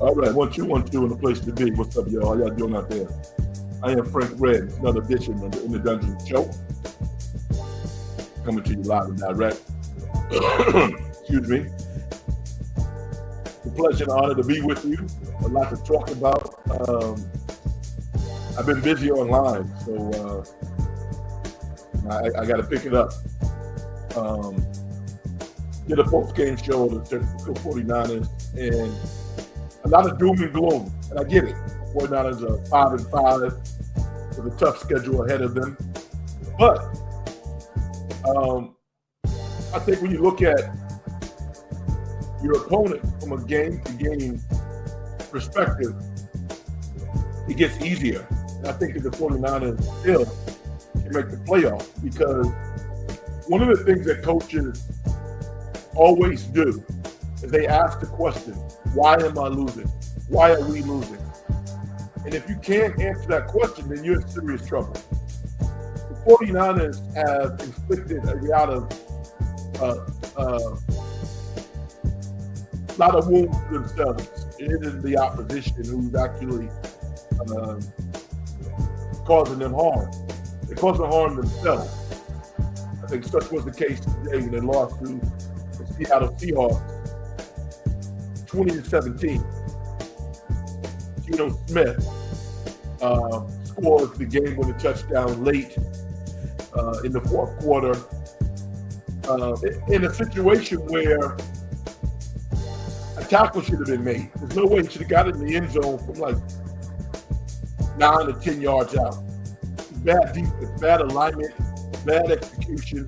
All right, 1-2-1-2 in the place to be. What's up, y'all? How y'all doing out there? I am Frank Red. It's another edition of the In the Dungeon show. Coming to you live and direct. Excuse me. It's a pleasure and honor to be with you. A lot to talk about. I've been busy online, so I got to pick it up. Did a post-game show of the San Francisco 49ers, and a lot of doom and gloom, and I get it. 49ers are 5-5 with a tough schedule ahead of them. But I think when you look at your opponent from a game-to-game perspective, it gets easier. And I think that the 49ers still can make the playoffs, because one of the things that coaches always do is they ask the question, why am I losing? Why are we losing? And if you can't answer that question, then you're in serious trouble. The 49ers have inflicted a lot of wounds to themselves. It isn't the opposition who's actually causing them harm. They're causing harm themselves. I think such was the case today when they lost to the Seattle Seahawks 20-17. Geno Smith scores the game-winning touchdown late in the fourth quarter in a situation where a tackle should have been made. There's no way he should have got in the end zone from like 9 to 10 yards out. Bad defense, bad alignment, bad execution.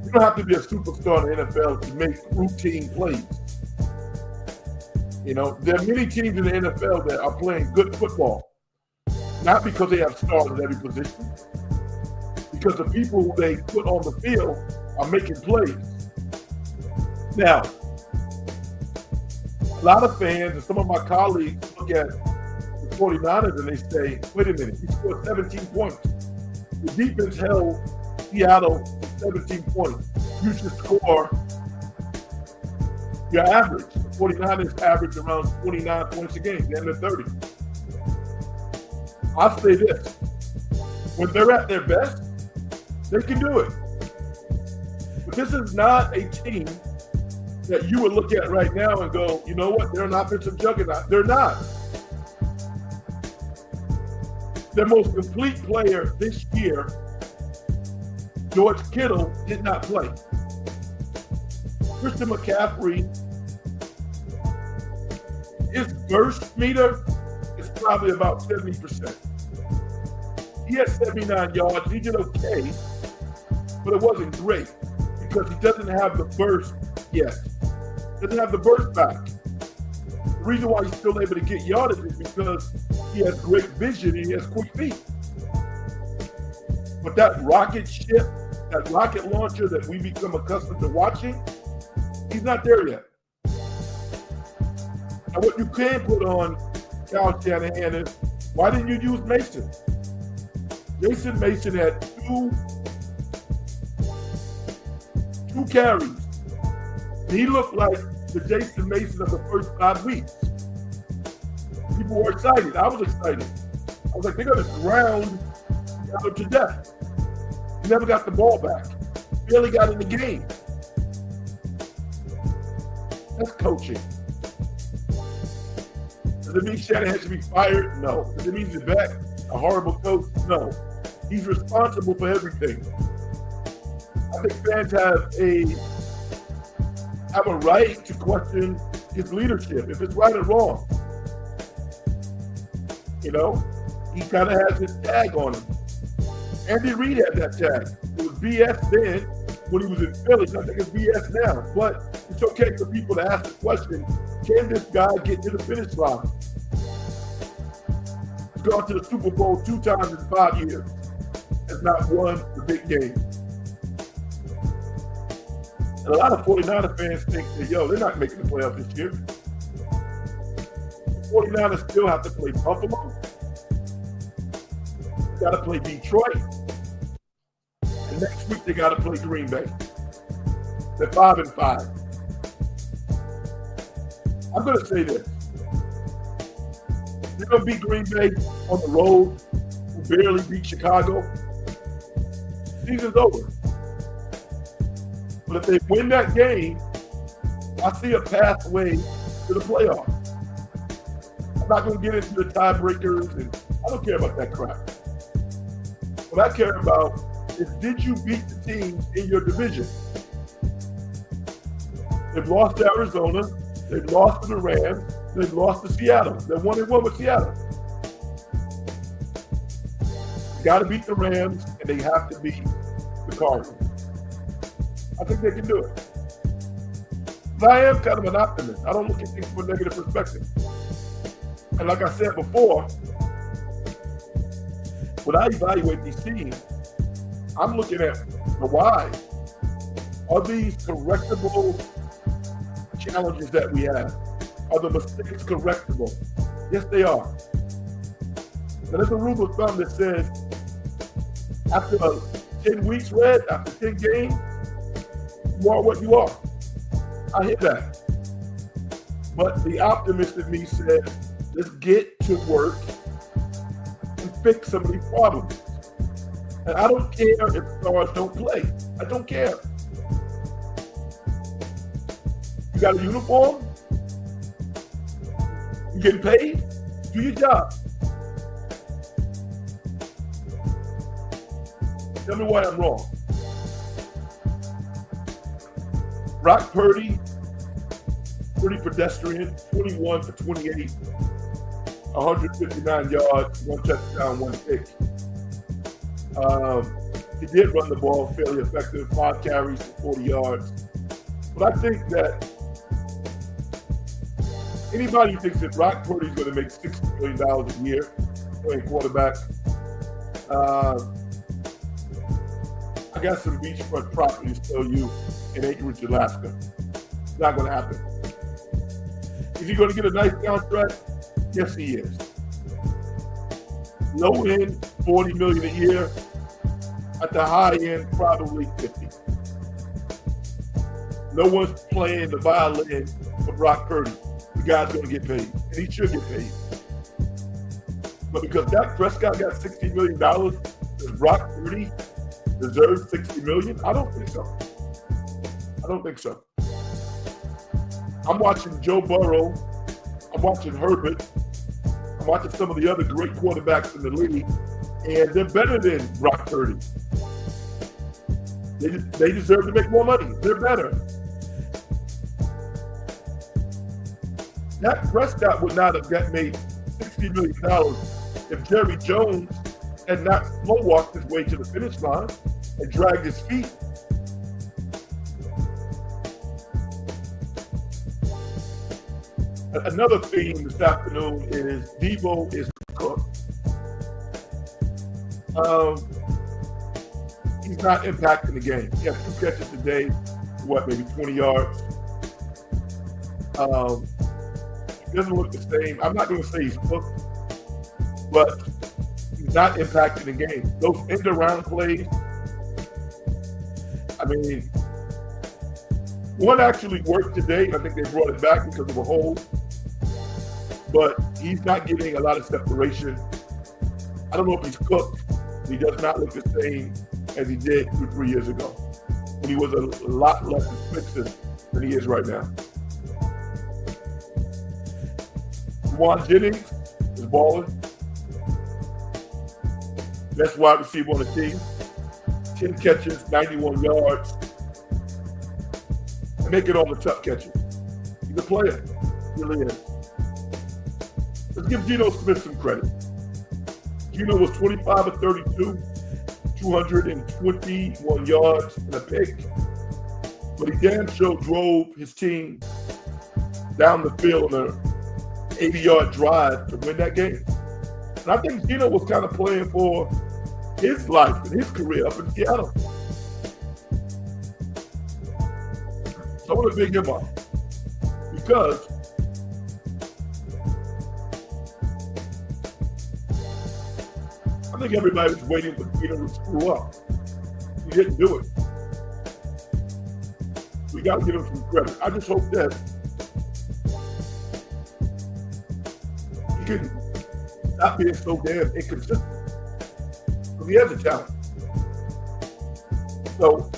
You don't have to be a superstar in the NFL to make routine plays. You know, there are many teams in the NFL that are playing good football, not because they have stars at every position, because the people who they put on the field are making plays. Now, a lot of fans and some of my colleagues look at the 49ers and they say, wait a minute, he scored 17 points. The defense held Seattle 17 points. You should score your average. The 49ers average around 29 points a game, then they're 30. I'll say this. When they're at their best, they can do it. But this is not a team that you would look at right now and go, you know what, they're an offensive juggernaut. They're not. Their most complete player this year, George Kittle, did not play. Christian McCaffrey, his burst meter is probably about 70%. He had 79 yards. He did okay, but it wasn't great because he doesn't have the burst yet. Doesn't have the burst back. The reason why he's still able to get yardage is because he has great vision and he has quick feet. But that rocket ship, that rocket launcher that we become accustomed to watching, he's not there yet. And what you can put on Kyle Shanahan is, why didn't you use Mason? Mason had two carries. And he looked like the Jason Mason of the first 5 weeks. People were excited. I was excited. I was like, they're going to ground Seattle to death. He never got the ball back. Barely got in the game. That's coaching. Does it mean Shanahan should be fired? No. Does it mean he's back a horrible coach? No. He's responsible for everything. I think fans have a right to question his leadership, if it's right or wrong. You know, he kind of has his tag on him. Andy Reid had that tag. It was BS then when he was in Philly. I think it's BS now. But it's okay for people to ask the question, can this guy get to the finish line? He's gone to the Super Bowl 2 times in 5 years. Has not won the big game. And a lot of 49er fans think that, they're not making the playoffs this year. The 49ers still have to play Buffalo. They got to play Detroit. And next week they got to play Green Bay. They're 5-5. I'm going to say this. They're going to beat Green Bay on the road, who barely beat Chicago. Season's over. But if they win that game, I see a pathway to the playoffs. I'm not going to get into the tiebreakers, and I don't care about that crap. What I care about is, did you beat the teams in your division? They've lost to Arizona. They've lost to the Rams. They've lost to Seattle. They're 1-1 with Seattle. You got to beat the Rams, and they have to beat the Cardinals. I think they can do it. But I am kind of an optimist. I don't look at things from a negative perspective. And like I said before, when I evaluate these teams, I'm looking at the why. Are these correctable challenges that we have? Are the mistakes correctable? Yes, they are. And there's a rule of thumb that says after 10 weeks, Red, after 10 games, you are what you are. I hear that. But the optimist in me says, let's get to work and fix some of these problems. And I don't care if stars don't play. I don't care. You got a uniform? You getting paid? Do your job. Tell me why I'm wrong. Brock Purdy, pretty pedestrian, 21 for 28, 159 yards, 1 touchdown, 1 pick. He did run the ball fairly effective, 5 carries for 40 yards. But I think that anybody who thinks that Brock Purdy is going to make $60 million a year playing quarterback, I got some beachfront properties to tell you in Anchorage, Alaska. It's not going to happen. Is he going to get a nice contract? Yes, he is. Low end, $40 million a year. At the high end, probably 50. No one's playing the violin for Brock Purdy. The guy's going to get paid, and he should get paid. But because Dak Prescott got $60 million, does Brock Purdy deserve $60 million? I don't think so. I don't think so. I'm watching Joe Burrow. I'm watching Herbert. I'm watching some of the other great quarterbacks in the league, and they're better than Brock Purdy. They deserve to make more money. They're better. Dak Prescott would not have got made $60 million if Jerry Jones had not slow walked his way to the finish line and dragged his feet. Another theme this afternoon is Debo is cooked. He's not impacting the game. He has 2 catches today, maybe 20 yards. He doesn't look the same. I'm not going to say he's cooked, but he's not impacting the game. Those end-around plays, I mean, one actually worked today. I think they brought it back because of a hold, but he's not getting a lot of separation. I don't know if he's cooked. He does not look the same as he did 2-3 years ago, when he was a lot less expensive than he is right now. Juwan Jennings is balling. Best wide receiver on the team. 10 catches, 91 yards. And making all the tough catches. He's a player. He really is. Let's give Geno Smith some credit. Geno was 25 of 32, 221 yards and a pick. But he damn sure drove his team down the field on an 80-yard drive to win that game. And I think Geno was kind of playing for his life and his career up in Seattle. So I want to big him up because I think everybody was waiting for Geno to screw up. He didn't do it. We got to give him some credit. I just hope that he can stop being so damn inconsistent. Because he has a talent. So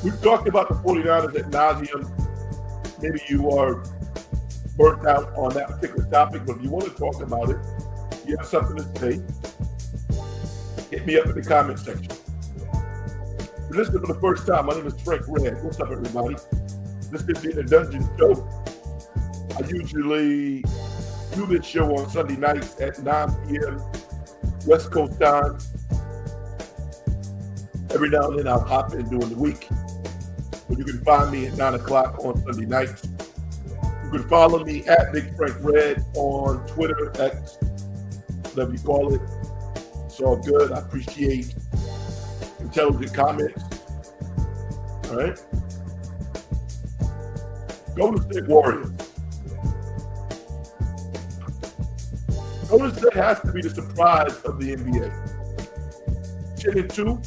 we've talked about the 49ers ad nauseum. Maybe you are burnt out on that particular topic, but if you want to talk about it, you have something to say, hit me up in the comment section. If you're listening for the first time, my name is Frank Red. What's up, everybody? This is the Dungeon Show. I usually do this show on Sunday nights at 9 p.m. West Coast time. Every now and then I'll hop in during the week. But you can find me at 9 o'clock on Sunday nights. You can follow me at Big Frank Red on Twitter, X, whatever you call it. It's all good. I appreciate intelligent comments. All right. Golden State Warriors. Golden State has to be the surprise of the NBA. 10-2.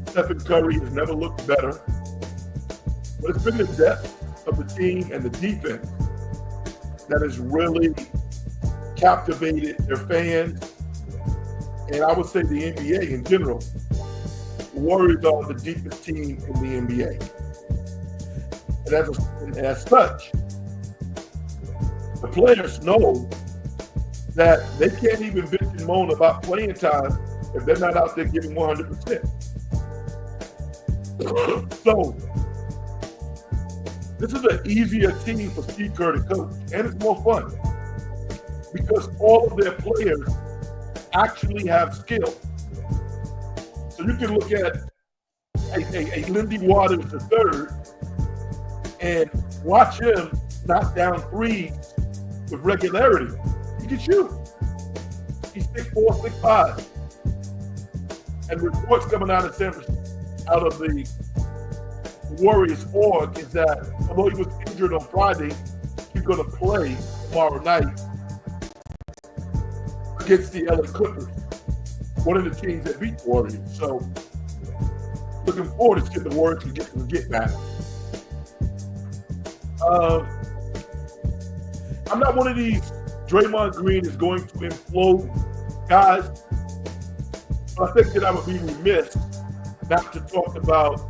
Stephen Curry has never looked better. But it's been the depth of the team and the defense that has really captivated their fans. And I would say the NBA in general. The Warriors are the deepest team in the NBA. And as such, the players know that they can't even bitch and moan about playing time if they're not out there giving 100%. So, this is an easier team for Steve Kerr to coach, and it's more fun because all of their players actually have skill. So you can look at a Lindy Waters III and watch him knock down threes with regularity. He can shoot. He's 6'4", 6'5". And reports coming out of out of the Warriors org is that although he was injured on Friday, he's going to play tomorrow night against the LA Clippers, one of the teams that beat the Warriors. So looking forward to see if the Warriors can get some get back. I'm not one of these Draymond Green is going to implode guys, but I think that I would be remiss not to talk about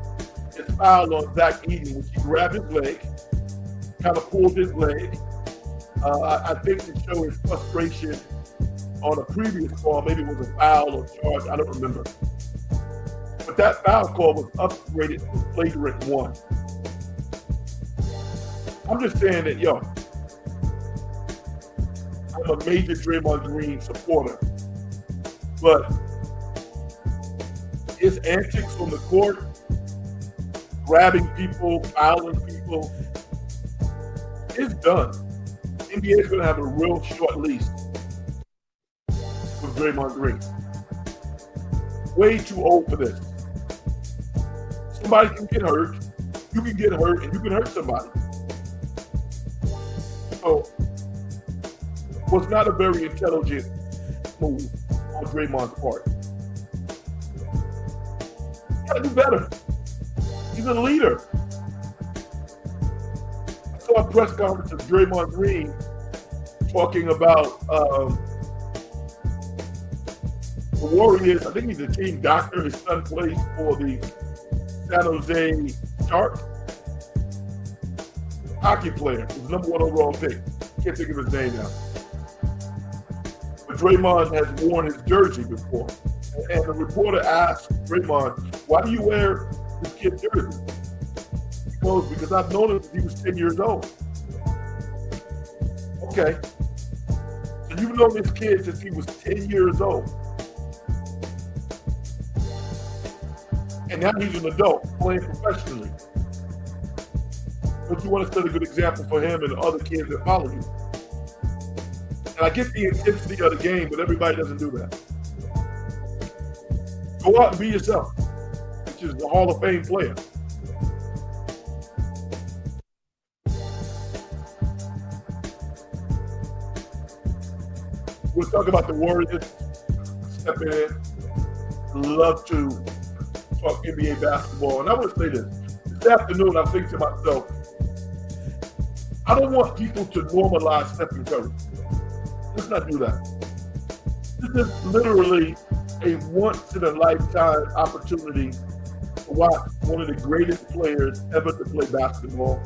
his foul on Zach Edey, which he grabbed his leg, kind of pulled his leg. I think to show his frustration on a previous call, maybe it was a foul or charge, I don't remember. But that foul call was upgraded to flagrant 1. I'm just saying that, yo, I'm a major Draymond Green supporter, but his antics on the court, grabbing people, fouling people, it's done. NBA is going to have a real short leash with Draymond Green. Way too old for this. Somebody can get hurt. You can get hurt, and you can hurt somebody. So, was not a very intelligent move on Draymond's part. You gotta do better. He's a leader. I saw a press conference of Draymond Green talking about the Warriors. I think he's a team doctor. His son plays for the San Jose Sharks. Hockey player. He was number 1 overall pick. Can't think of his name now. But Draymond has worn his jersey before. And the reporter asked Draymond, why do you wear this kid's jersey? He goes, because I've known him since he was 10 years old. Okay. So you've known this kid since he was 10 years old. And now he's an adult playing professionally. But you want to set a good example for him and the other kids that follow you. And I get the intensity of the game, but everybody doesn't do that. Go out and be yourself, which is the Hall of Fame player. We'll talk about the Warriors. Step in. Love to talk NBA basketball. And I want to say this afternoon, I think to myself, I don't want people to normalize Stephen Curry. Let's not do that. This is literally a once-in-a-lifetime opportunity to watch one of the greatest players ever to play basketball,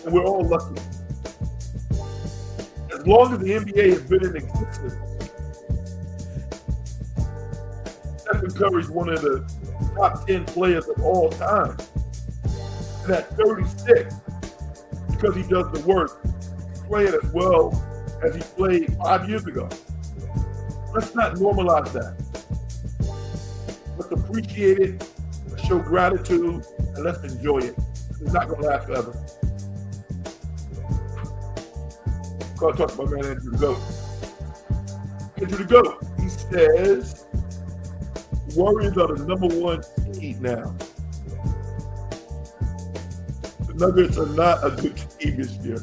and we're all lucky. As long as the NBA has been in existence, Stephen Curry's one of the top 10 players of all time. And at 36, because he does the work, he's playing as well as he played 5 years ago. Let's not normalize that. Let's appreciate it, let's show gratitude, and let's enjoy it. It's not going to last forever. I'll talk about man Andrew the GOAT. Andrew the GOAT, he says, Warriors are the #1 seed now. The Nuggets are not a good team this year.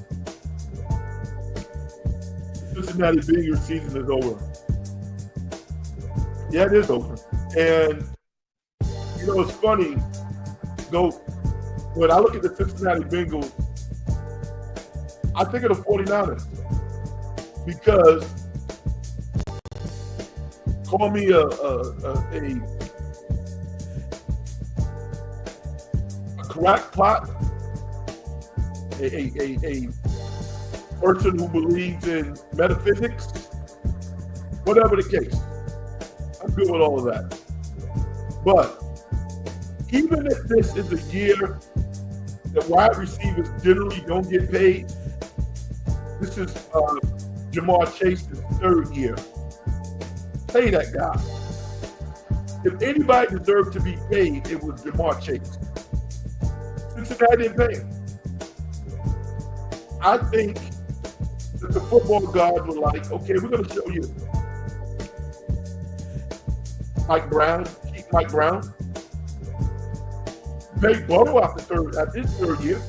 Cincinnati Bengals season is over. Yeah, it is over. And, you know, it's funny, though, when I look at the Cincinnati Bengals, I think of the 49ers because call me a crackpot, a person who believes in metaphysics, whatever the case. I'm good with all of that. But even if this is a year that wide receivers generally don't get paid, this is Jamar Chase's 3rd year. Pay that guy. If anybody deserved to be paid, it was Jamar Chase. Cincinnati didn't pay him. I think that the football gods were like, okay, we're going to show you. Mike Brown, keep Mike Brown. Make Burrow at his 3rd year.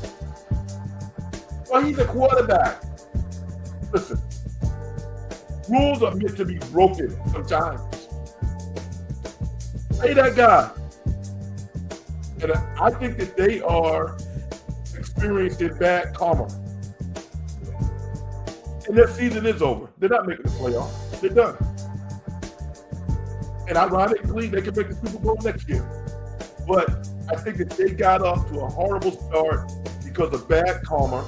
Well, he's a quarterback. Listen, rules are meant to be broken sometimes. Pay that guy. And I think that they are experiencing bad karma. And their season is over. They're not making the playoffs. They're done. And ironically, they can make the Super Bowl next year. But I think that they got off to a horrible start because of bad karma,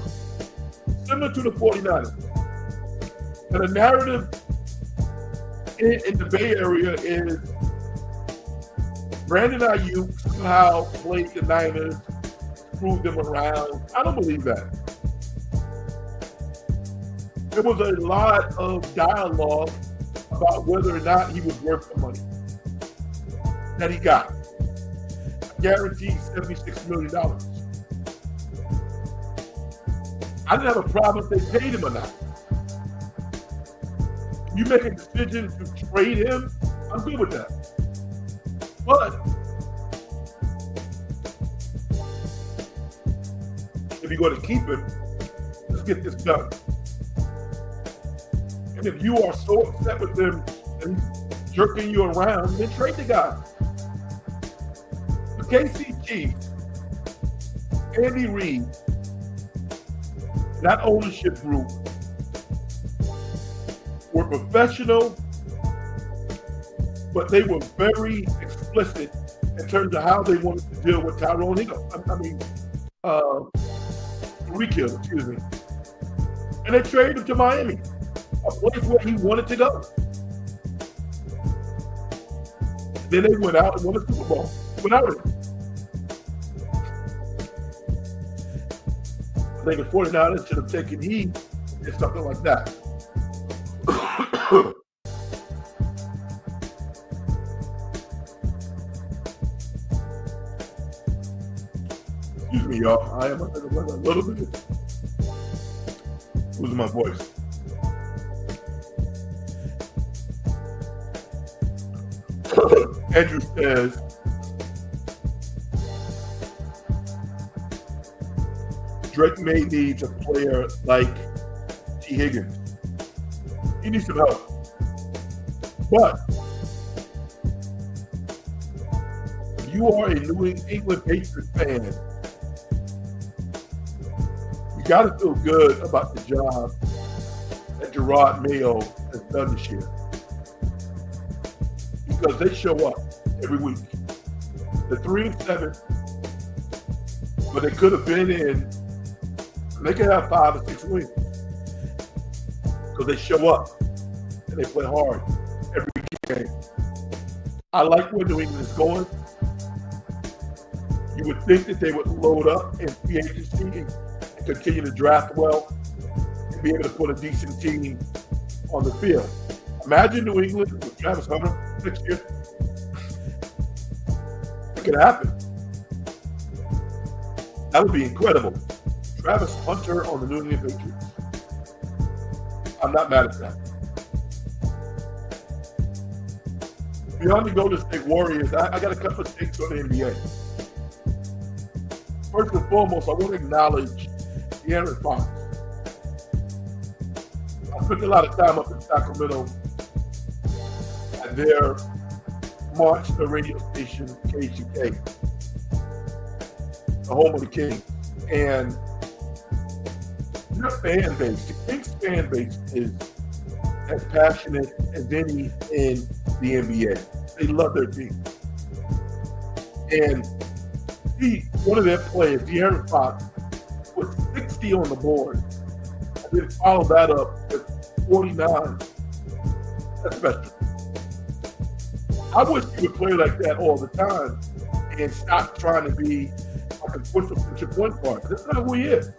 similar to the 49ers. And the narrative in the Bay Area is Brandon Ayuk somehow played the Niners, screwed them around. I don't believe that. There was a lot of dialogue about whether or not he was worth the money that he got. Guaranteed $76 million. I didn't have a problem if they paid him or not. You make a decision to trade him, I'm good with that. But if you're going to keep him, let's get this done. And if you are so upset with him and he's jerking you around, then trade the guy. The KC Chiefs, Andy Reid, that ownership group were professional, but they were very explicit in terms of how they wanted to deal with Tyrone Hill. Tyreek Hill, excuse me. And they traded him to Miami, a place where he wanted to go. Then they went out and won a Super Bowl without him. I think the 49ers should have taken heed and something like that. Excuse me, y'all. I am a little bit losing my voice. Andrew says, Drake may need a player like T. Higgins. He needs some help. But if you are a New England Patriots fan, you got to feel good about the job that Gerard Mayo has done this year because they show up every week. They're 3-7, but they could have been in. They could have 5 or 6 wins because they show up and they play hard every game. I like where New England is going. You would think that they would load up in free agency and continue to draft well and be able to put a decent team on the field. Imagine New England with Travis Hunter next year. It could happen. That would be incredible. Travis Hunter on the New England Patriots. I'm not mad at that. Beyond the Golden State Warriors, I got a couple of takes on the NBA. First and foremost, I want to acknowledge De'Aaron Fox. I spent a lot of time up in Sacramento at their monster radio station, KGK, the home of the Kings. And their fan base, the Kings fan base is as passionate as any in the NBA. They love their team. And see, one of their players, De'Aaron Fox, put 60 on the board and then follow that up with 49. That's special. I wish you would play like that all the time and stop trying to be like a quintessential point guard. That's not who he is.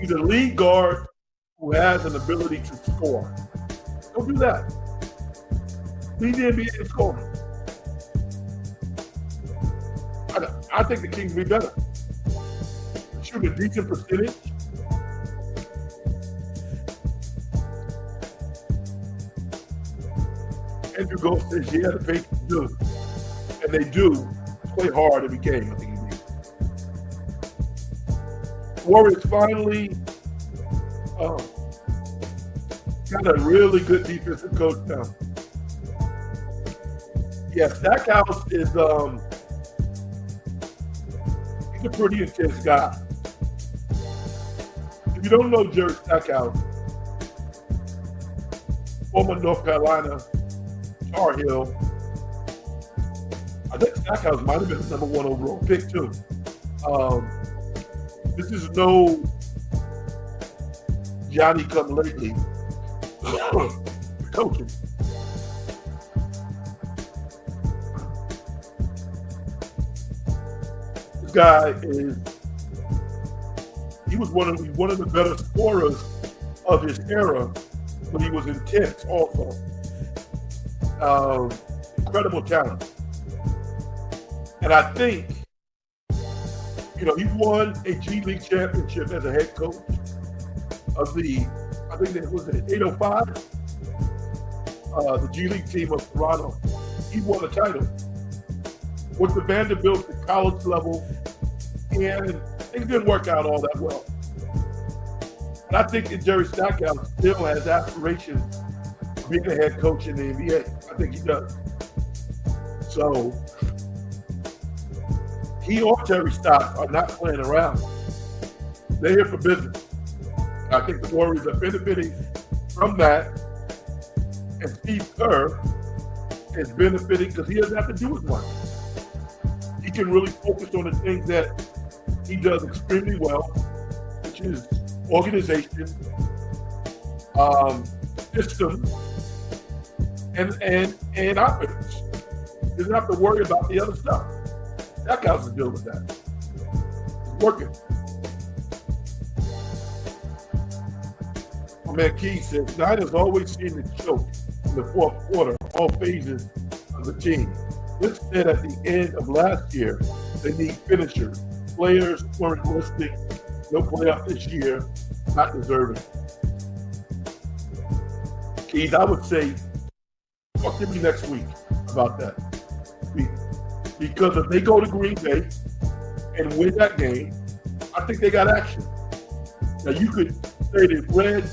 He's a lead guard who has an ability to score. Don't do that. Lead the NBA in scoring. I think the Kings will be better. Shoot a decent percentage. Andrew Gold says, yeah, the Patriots do. And they do play hard every game, I think he means. Warriors finally got a really good defensive coach now. Yeah, Stackhouse is he's a pretty intense guy. If you don't know Jerry Stackhouse, former North Carolina Tar Heel, I think Stackhouse might have been the number 1 overall pick too. This is no Johnny come lately coaching. This guy he was one of the better scorers of his era, but he was intense also. Incredible talent. And I think, he won a G League championship as a head coach of I think that was 805, the G League team of Toronto. He won a title. Went to Vanderbilt at college level, and things didn't work out all that well. And I think that Jerry Stackhouse still has aspirations of being a head coach in the NBA. I think he does. So, he or Terry Stotts are not playing around. They're here for business. I think the Warriors are benefiting from that. And Steve Kerr is benefiting because he doesn't have to do as much. He can really focus on the things that he does extremely well, which is organization, system, and offense. He doesn't have to worry about the other stuff. That guy's to deal with that. It's working. My man Key says, Niners always seem to choke in the fourth quarter, all phases of the team. This said at the end of last year, they need finishers. Players weren't listening. No playoff this year. Not deserving. Keith, I would say, talk to me next week about that. Because if they go to Green Bay and win that game, I think they got action. Now, you could say that Red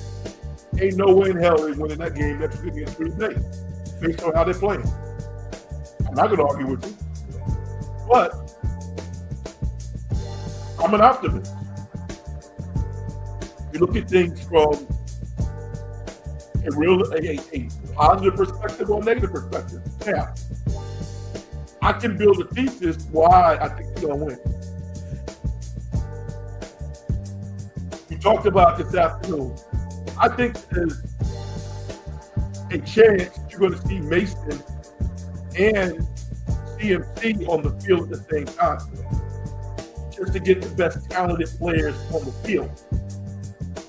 ain't no way in hell they winning that game next week against Green Bay based on how they're playing. I'm not going to argue with you. But I'm an optimist. You look at things from a positive perspective or a negative perspective. Now, I can build a thesis why I think he's going to win. We talked about this afternoon. I think there's a chance you're going to see Mason and CMC on the field at the same time, just to get the best talented players on the field.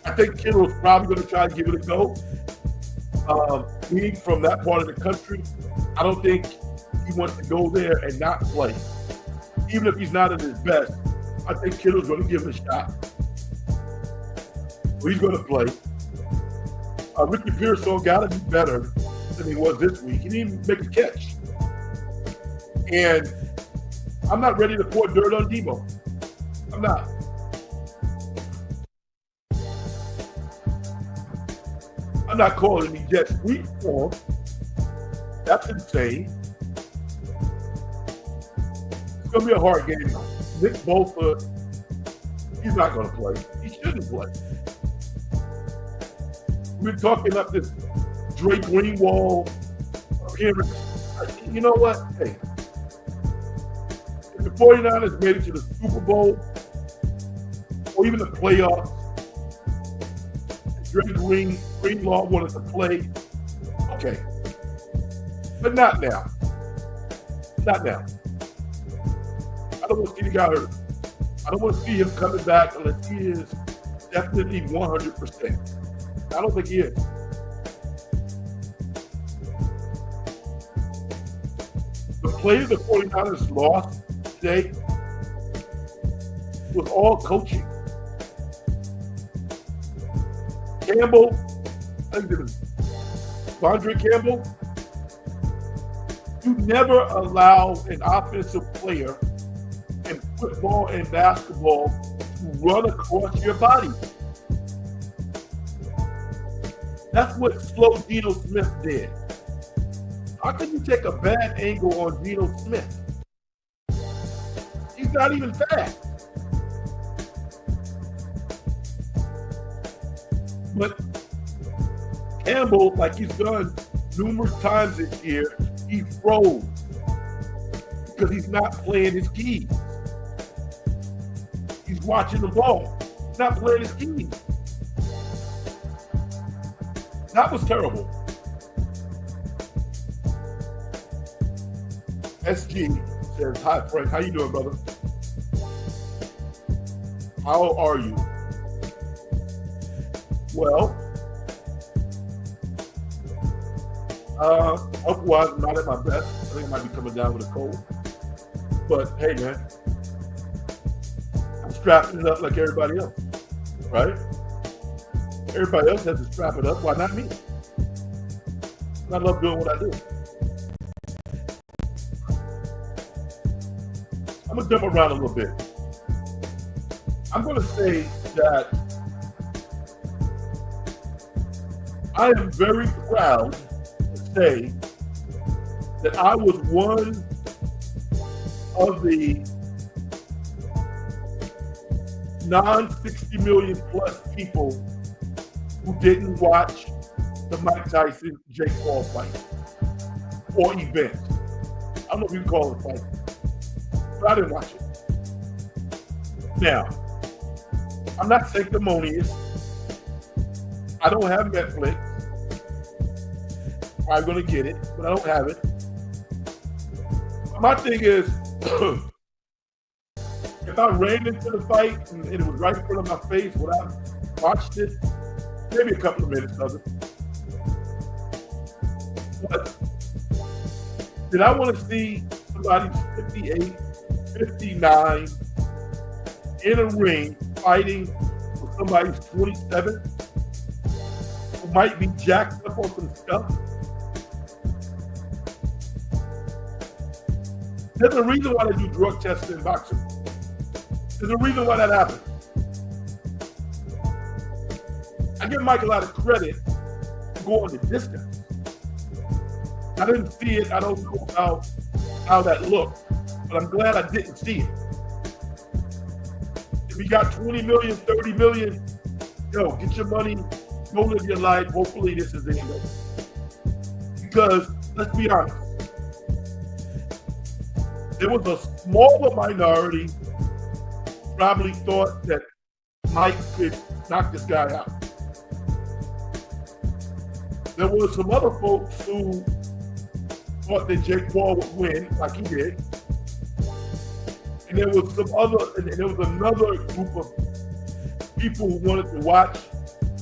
I think Kittle's probably going to try to give it a go. Being from that part of the country, I don't think he wants to go there and not play. Even if he's not at his best, I think Kittle's going to give it a shot. So he's going to play. Ricky Pearsall got to be better than he was this week. He didn't even make a catch. And I'm not ready to pour dirt on Debo. I'm not. I'm not calling the Jets weak for him. That's insane. It's going to be a hard game. Nick Bosa, he's not going to play. He shouldn't play. We're talking up this Drake Greenwald appearance. You know what? Hey, if the 49ers made it to the Super Bowl or even the playoffs, Drake Greenlaw wanted to play, okay. But not now. Not now. I don't want to see the guy hurt. I don't want to see him coming back unless he is definitely 100%. I don't think he is. The play the 49ers lost today was all coaching. Campbell, I think it was Andre Campbell, you never allow an offensive player in football and basketball to run across your body. That's what slow Geno Smith did. How can you take a bad angle on Geno Smith? He's not even fast. But Campbell, like he's done numerous times this year, he froze because he's not playing his keys. He's watching the ball. He's not playing his keys. That was terrible. SG says, "Hi Frank, how you doing, brother? How are you?" Well, otherwise I'm not at my best. I think I might be coming down with a cold. But hey man, I'm strapping it up like everybody else, right? Everybody else has to strap it up. Why not me? I love doing what I do. I'm going to jump around a little bit. I'm going to say that I am very proud to say that I was one of the non-60 million plus people who didn't watch the Mike Tyson, Jake Paul fight or event. I don't know if you can call it a fight, but I didn't watch it. Now, I'm not sanctimonious. I don't have Netflix. I'm going to get it, but I don't have it. My thing is, if I ran into the fight and it was right in front of my face, would I watched it? Maybe a couple of minutes of it. But did I want to see somebody 58, 59 in a ring fighting with somebody who's 27 who might be jacked up on some stuff? There's a reason why they do drug tests in boxing. There's a reason why that happens. I give Mike a lot of credit for going the distance. I didn't see it. I don't know how that looked, but I'm glad I didn't see it. If you got 20 million, 30 million, yo, get your money Don't live your life. Hopefully this is the end of it. Because, let's be honest, there was a smaller minority probably thought that Mike could knock this guy out. There were some other folks who thought that Jake Paul would win, like he did. And there was another group of people who wanted to watch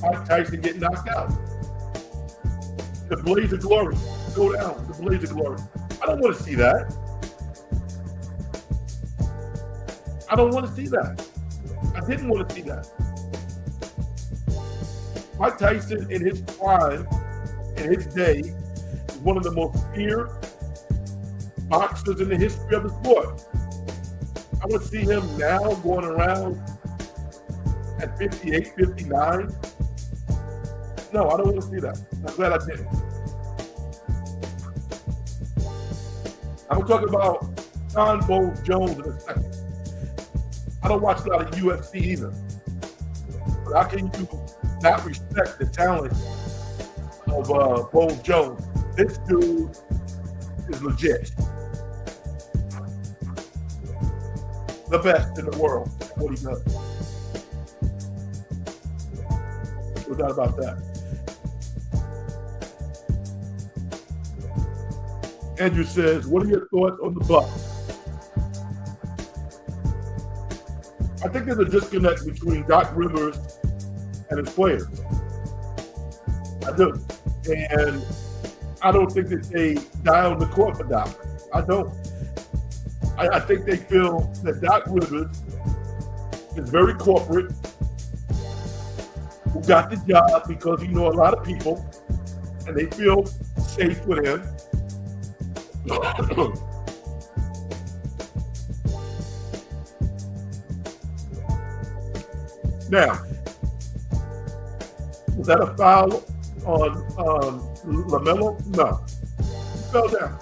Mike Tyson get knocked out. The blaze of glory. Go down, the blaze of glory. I don't want to see that. I don't want to see that. I didn't want to see that. Mike Tyson in his prime, in his day, was one of the most feared boxers in the history of the sport. I want to see him now going around at 58, 59. No, I don't want to see that. I'm glad I didn't. I'm going to talk about John Bones Jones in a second. I don't watch a lot of UFC either. But how can you not respect the talent of Bones Jones? This dude is legit. The best in the world at what he does. No doubt about that. Andrew says, what are your thoughts on the Bucks? I think there's a disconnect between Doc Rivers and his players. I do. And I don't think that they die on the court for Doc. I don't. I think they feel that Doc Rivers is very corporate, who got the job because he know a lot of people, and they feel safe with him. Now, was that a foul on LaMelo? No. He fell down.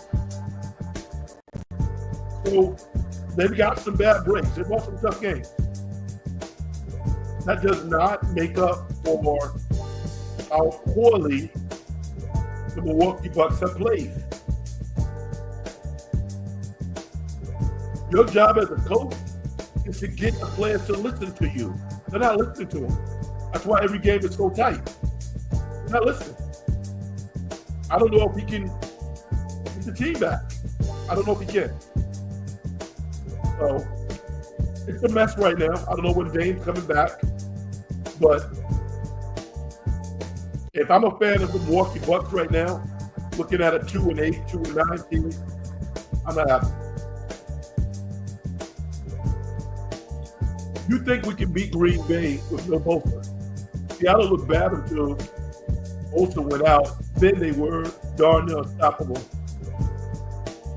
So they've got some bad breaks. They've lost some tough games. That does not make up for how poorly the Milwaukee Bucks have played. Your job as a coach is to get the players to listen to you. They're not listening to him. That's why every game is so tight. They're not listening. I don't know if he can get the team back. I don't know if he can. So it's a mess right now. I don't know when Dame's coming back. But if I'm a fan of the Milwaukee Bucks right now, looking at a 2-8, 2-9 team, I'm not happy. You think we can beat Green Bay with no Bosa? Seattle looked bad until Bosa went out. Then they were darn near unstoppable.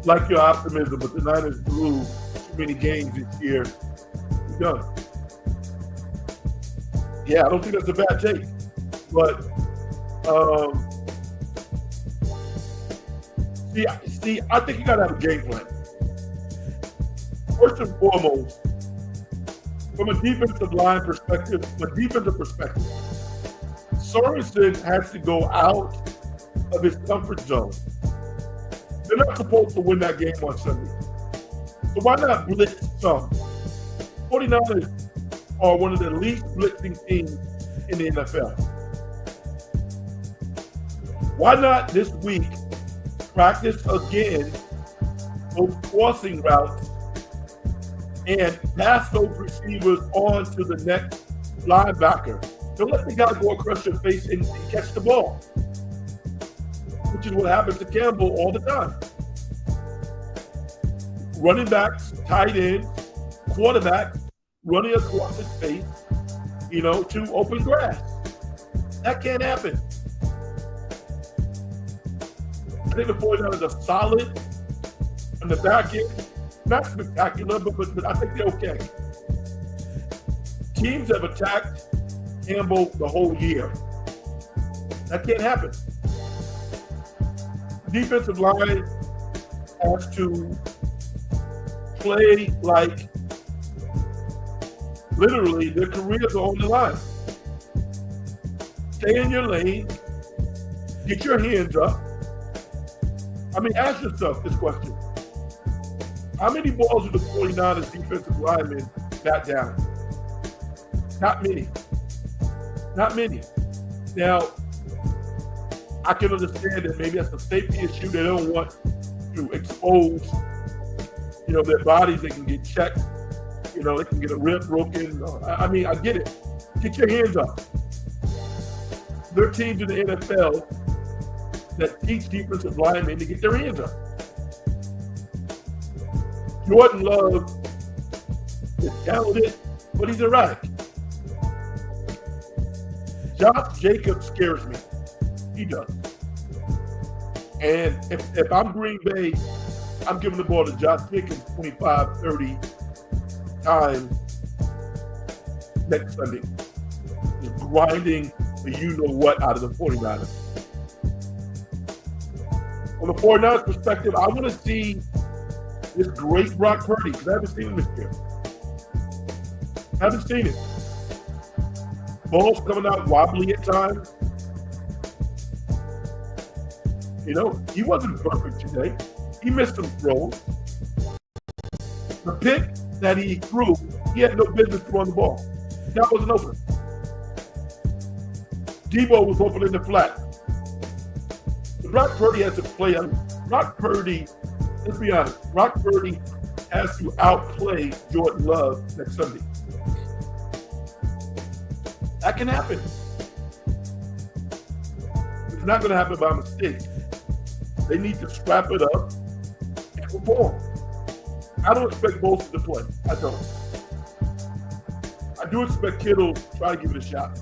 Like your optimism, but the Niners blew too many games this year. You're done. Yeah, I don't think that's a bad take. But see, I think you got to have a game plan. First and foremost, from a defensive line perspective, Sorensen has to go out of his comfort zone. They're not supposed to win that game on Sunday. So why not blitz some? 49ers are one of the least blitzing teams in the NFL. Why not this week practice again those crossing routes and pass those receivers on to the next linebacker? Don't let the guy go across your face and catch the ball, which is what happens to Campbell all the time. Running backs, tight ends, quarterbacks running across his face, to open grass. That can't happen. I think the 49ers are solid on the back end. Not spectacular, but I think they're okay. Teams have attacked Campbell the whole year. That can't happen. Defensive line has to play like literally their careers are on the line. stay in your lane, get your hands up. I mean, ask yourself this question. How many balls do the 49ers defensive linemen got down? Not many. Not many. Now, I can understand that maybe that's a safety issue. They don't want to expose, their bodies. They can get checked. They can get a rib broken. I mean, I get it. Get your hands up. There are teams in the NFL that teach defensive linemen to get their hands up. Jordan Love is talented, but he's erratic. Josh Jacobs scares me. He does. And if I'm Green Bay, I'm giving the ball to Josh Jacobs 25, 30 times next Sunday. Just grinding the you-know-what out of the 49ers. From the 49ers perspective, I want to see this great Brock Purdy, because I haven't seen him this year. I haven't seen it. Balls coming out wobbly at times. He wasn't perfect today. He missed some throws. The pick that he threw, he had no business throwing the ball. That wasn't open. Debo was open in the flat. Brock Purdy has to play. Brock Purdy, let's be honest, Brock Purdy has to outplay Jordan Love next Sunday. That can happen. It's not going to happen by mistake. They need to scrap it up and perform. I don't expect Bolton to play. I don't. I do expect Kittle to try to give it a shot.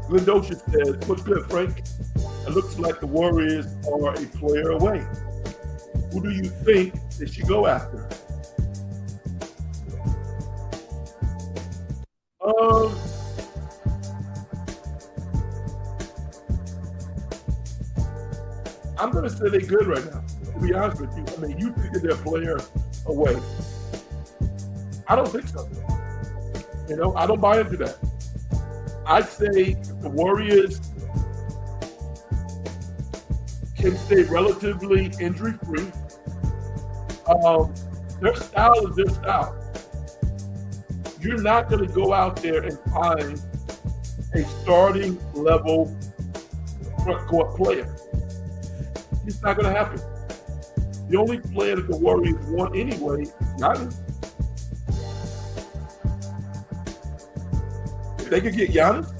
Glendosha says, "What's good, Frank? It looks like the Warriors are a player away. Who do you think they should go after?" I'm going to say they're good right now, to be honest with you. I mean, you think that they're a player away. I don't think so. I don't buy into that. I'd say the Warriors can stay relatively injury-free. Their style is their style. You're not going to go out there and find a starting level front court player. It's not going to happen. The only player that the Warriors want anyway is Giannis. If they could get Giannis,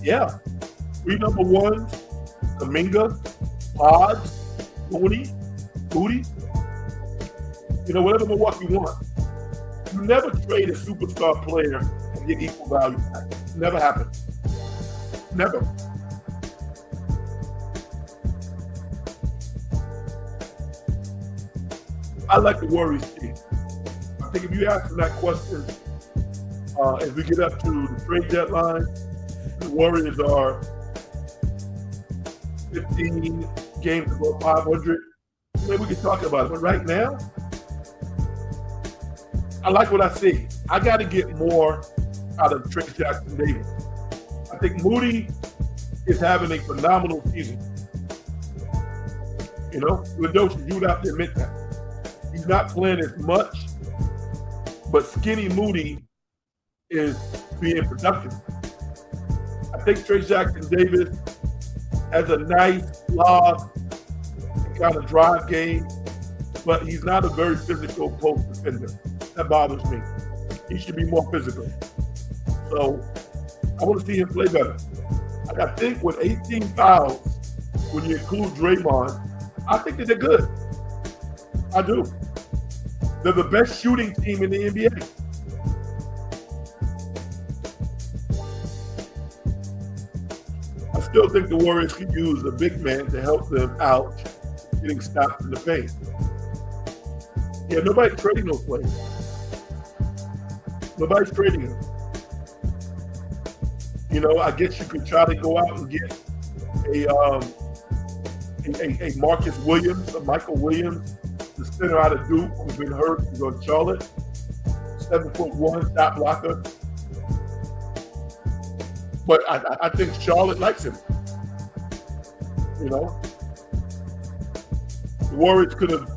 yeah. 3 number ones, Kuminga, Pods, Mooney, Booty. Whatever Milwaukee wants. You never trade a superstar player and get equal value back. Never happened. Never. I like the Warriors team. I think if you ask them that question, as we get up to the trade deadline, the Warriors are 15 games above 500. Maybe we can talk about it. But right now, I like what I see. I got to get more out of Trey Jackson-Davis. I think Moody is having a phenomenal season. Ladocia, you would have to admit that. He's not playing as much, but Skinny Moody is being productive. I think Trey Jackson-Davis has a nice lob and kind of drive game, but he's not a very physical post defender. That bothers me. He should be more physical. So I want to see him play better. I think with 18 fouls, when you include Draymond, I think that they're good. I do. They're the best shooting team in the NBA. I still think the Warriors could use a big man to help them out getting stopped in the paint. Yeah, nobody's trading those players. Nobody's trading them. I guess you could try to go out and get a Marcus Williams, a Michael Williams, the center out of Duke, who's been hurt, to go to Charlotte. 7'1" shot blocker. But I think Charlotte likes him. You know, the Warriors could have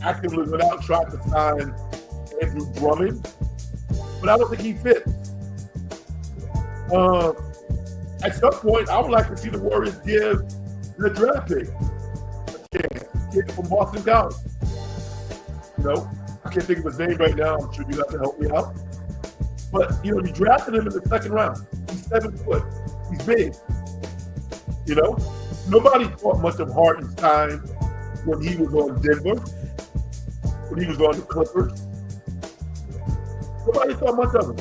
actively went out and tried to sign Andrew Drummond, but I don't think he fits. At some point, I would like to see the Warriors give the draft pick a chance. Kid from Boston College. You know, I can't think of his name right now. I'm sure you have to help me out. But, you know, you drafted him in the second round. He's 7 foot. He's big. You know, nobody thought much of Hartenstein when he was on Denver, when he was on the Clippers. Nobody thought much of him.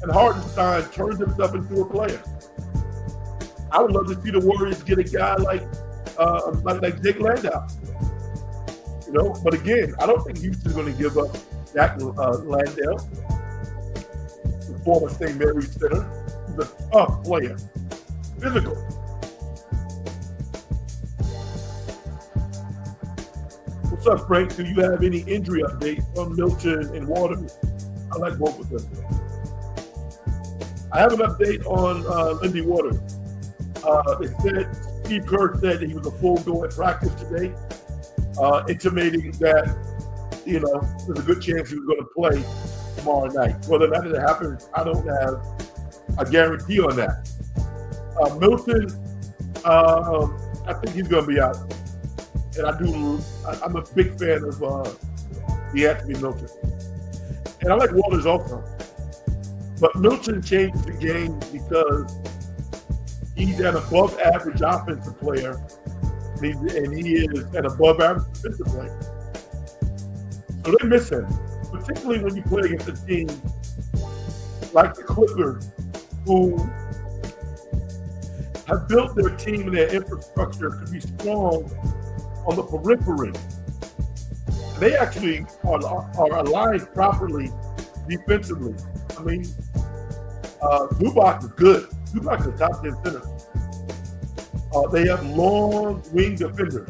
And Hartenstein turned himself into a player. I would love to see the Warriors get a guy like Jake Landau. You know, but again, I don't think Houston's going to give up Jack Landau, the former St. Mary's center. He's a tough player, physical. What's up, Frank? Do you have any injury updates on Milton and Waters? I like both of them. I have an update on Lindy Waters. It said Steve Kerr said that he was a full go at practice today, intimating that, you know, there's a good chance he was going to play tomorrow night. Whether or not it happens, I don't have a guarantee on that. Milton, I think he's going to be out. And I'm a big fan of Anthony Milton. And I like Waters also. But Milton changed the game because he's an above average offensive player, and he is an above average defensive player. So they miss him, particularly when you play against a team like the Clippers, who have built their team and their infrastructure to be strong on the periphery. They actually are aligned properly defensively. I mean, Zubac is good. Zubac is a top 10 center. They have long wing defenders,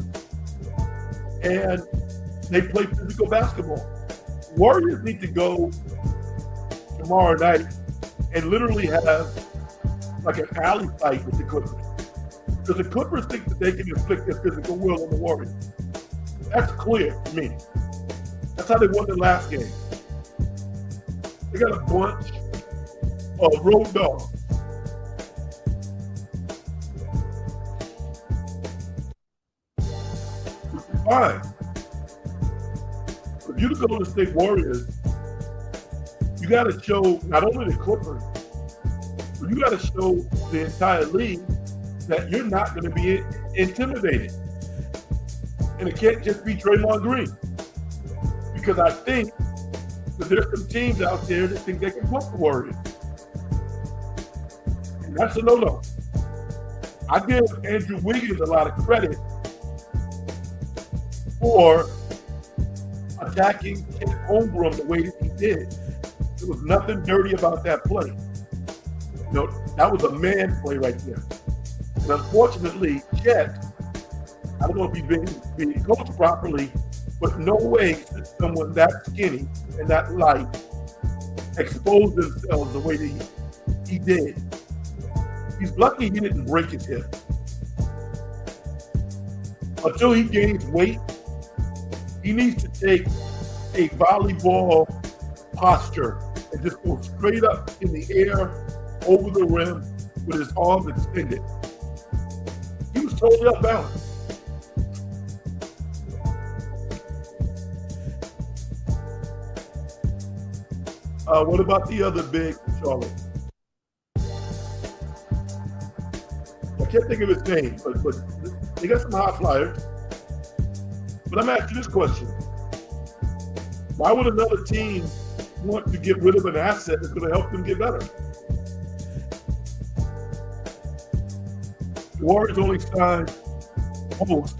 and they play physical basketball. Warriors need to go tomorrow night and literally have like an alley fight with the Clippers, because the Clippers think that they can inflict their physical will on the Warriors. That's clear to me. That's how they won the last game. They got a bunch of road dogs. Which is fine. If you're the Golden State Warriors, you got to show not only the Clippers, but you got to show the entire league that you're not going to be intimidated. And it can't just be Draymond Green. Because I think that there's some teams out there that think they can bump the Warriors. And that's a no-no. I give Andrew Wiggins a lot of credit for attacking Chet Holmgren the way that he did. There was nothing dirty about that play. You know, that was a man play right there. And unfortunately, Chet, I don't know if he's being coached properly, but no way should someone that skinny and that light expose themselves the way that he did. He's lucky he didn't break his hip. Until he gains weight, he needs to take a volleyball posture and just go straight up in the air over the rim with his arms extended. He was totally off balance. What about the other big Charlotte? I can't think of his name, but they got some high flyers. But I'm asking this question. Why would another team want to get rid of an asset that's going to help them get better? The Warriors only signed almost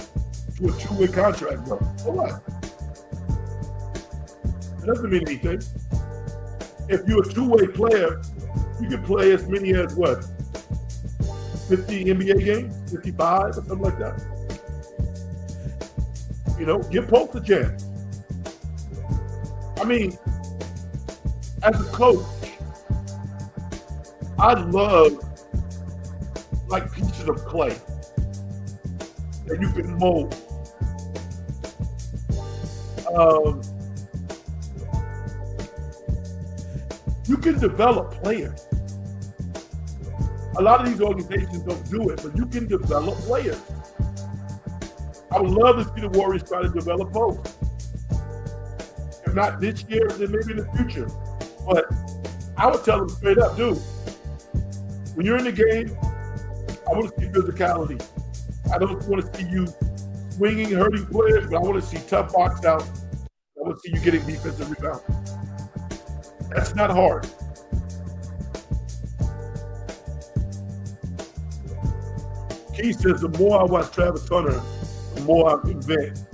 to a 2-way contract, bro. For what? It doesn't mean anything. If you're a 2-way player, you can play as many as what? 50 NBA games? 55 or something like that? You know, give Post a chance. I mean, as a coach, I love like pieces of clay that you can mold. You can develop players. A lot of these organizations don't do it, but you can develop players. I would love to see the Warriors try to develop both. If not this year, then maybe in the future. But I would tell them straight up, dude, when you're in the game, I want to see physicality. I don't want to see you swinging, hurting players, but I want to see tough box out. I want to see you getting defensive rebounds. That's not hard. Keith says the more I watch Travis Hunter, the more I'm convinced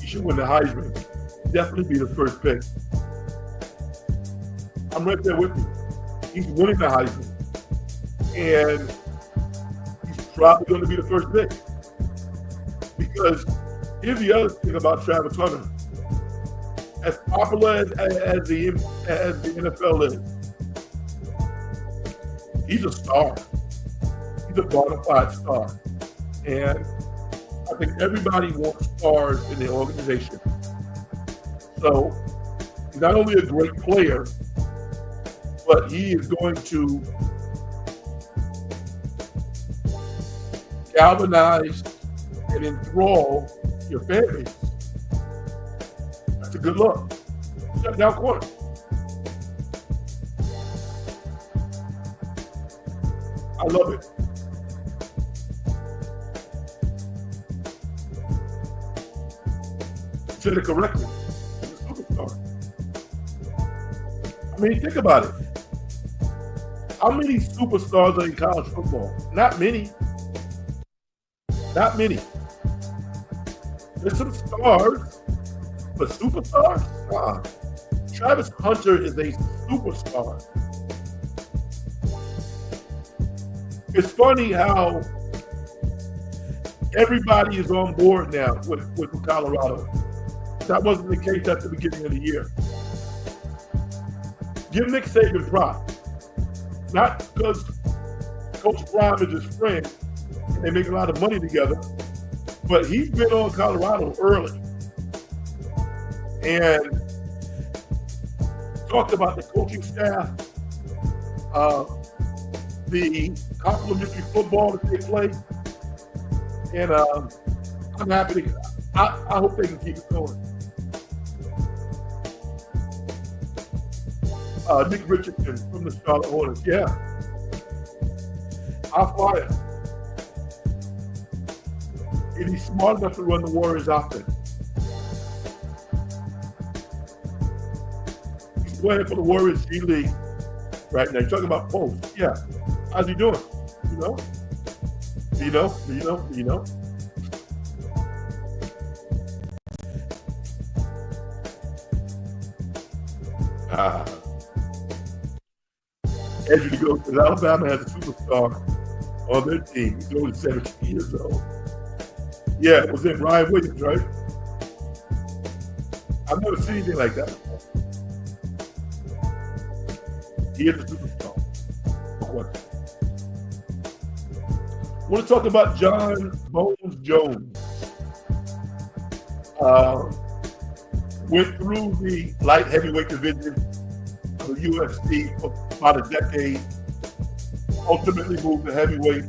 he should win the Heisman. Definitely be the first pick. I'm right there with you. He's winning the Heisman. And he's probably going to be the first pick. Because here's the other thing about Travis Hunter. As popular as the NFL is, he's a star. He's a bona fide star. And I think everybody wants stars in their organization. So he's not only a great player, but he is going to galvanize and enthrall your fan base. That's a good look. Shut down corner. I love it. You said it correctly. He's a superstar. I mean, think about it. How many superstars are in college football? Not many. Not many. There's some stars, but superstars? Travis Hunter is a superstar. It's funny how everybody is on board now with Colorado. That wasn't the case at the beginning of the year. Give Nick Saban props. Not because Coach Prime is his friend and they make a lot of money together, but he's been on Colorado early and talked about the coaching staff, the complimentary football that they play, and I'm happy to. I hope they can keep it going. Nick Richardson from the Charlotte Hornets, yeah. I'll fire. And he's smart enough to run the Warriors offense. He's playing for the Warriors G League right now. You're talking about Post. Yeah. How's he doing? You know? You know? You know? You know? Andrew DeGoe says Alabama has a superstar on their team. He's only 17 years old. Yeah, it was in Ryan Williams, right? I've never seen anything like that before. He is a superstar. No question. I want to talk about John Bones Jones. Went through the light heavyweight division of the UFC for about a decade. Ultimately moved to heavyweight.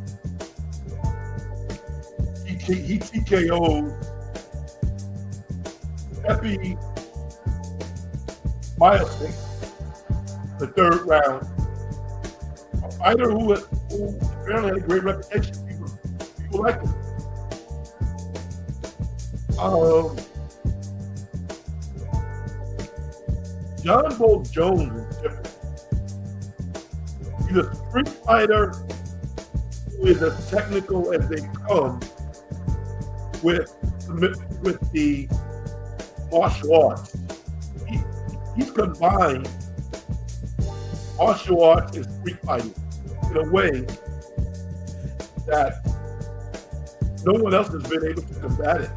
He TKO'd Pepe Miocic the third round. A fighter who apparently had a great reputation. People liked him. John Bones Jones is different. He's a street fighter who is as technical as they come with the martial arts. He's combined martial arts and street fighting in a way that no one else has been able to combat it.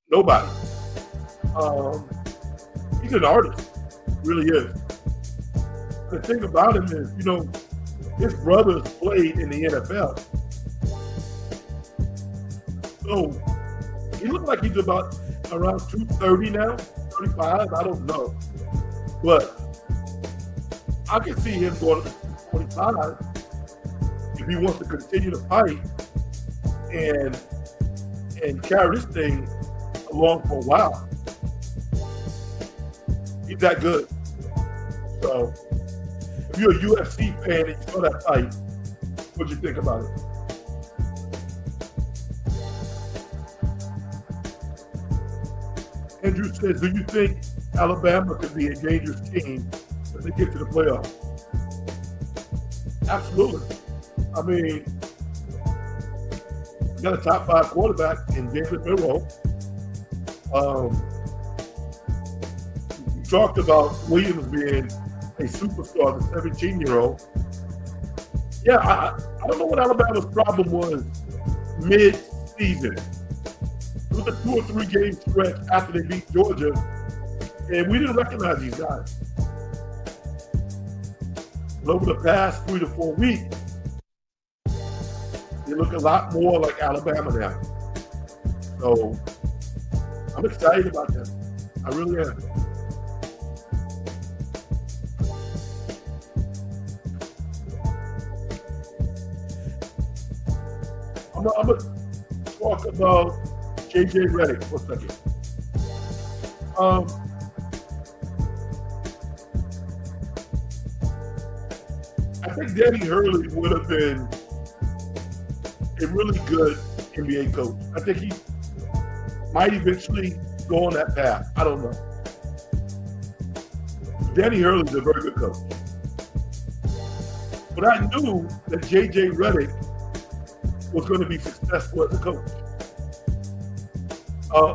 Nobody. He's an artist. Really is. The thing about him is, his brothers played in the NFL. So he looked like he's about around 230 now, 35, I don't know. But I can see him going to 45 if he wants to continue to fight and carry this thing along for a while. He's that good. So if you're a UFC fan and you saw that fight, what'd you think about it? Andrew says, do you think Alabama could be a dangerous team if they get to the playoffs? Absolutely. I mean, we got a top 5 quarterback in David Milroe. We talked about Williams being a superstar, the 17-year-old. Yeah, I don't know what Alabama's problem was mid-season. It was a 2 or 3 game stretch after they beat Georgia, and we didn't recognize these guys. But over the past 3 to 4 weeks, they look a lot more like Alabama now. So I'm excited about them. I really am. I'm going to talk about J.J. Redick for a second. I think Danny Hurley would have been a really good NBA coach. I think he might eventually go on that path. I don't know. Danny Hurley's a very good coach. But I knew that J.J. Redick was going to be successful as a coach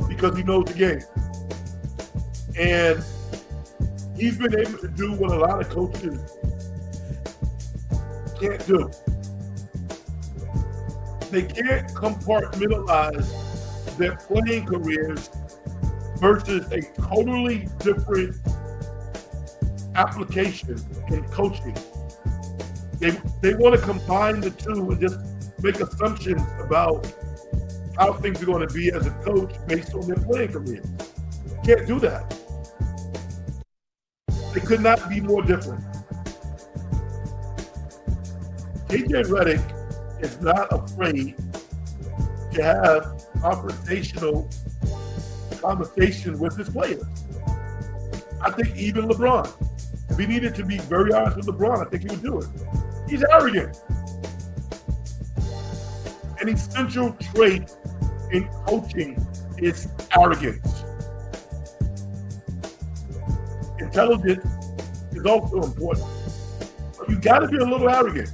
because he knows the game. And he's been able to do what a lot of coaches can't do. They can't compartmentalize their playing careers versus a totally different application in coaching. They want to combine the two and just make assumptions about how things are going to be as a coach based on their playing career. Can't do that. They could not be more different. J.J. Redick is not afraid to have confrontational conversation with his players. I think even LeBron, if he needed to be very honest with LeBron, I think he would do it. He's arrogant. An essential trait in coaching is arrogance. Intelligence is also important, but you got to be a little arrogant.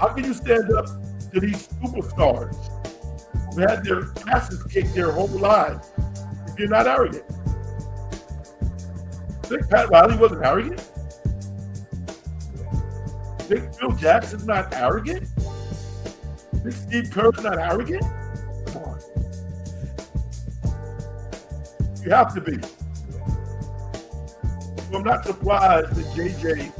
How can you stand up to these superstars who had their asses kicked their whole lives if you're not arrogant? Think Pat Riley wasn't arrogant? Think Phil Jackson's not arrogant? Think Steve Kerr's not arrogant? Come on. You have to be. So I'm not surprised that JJ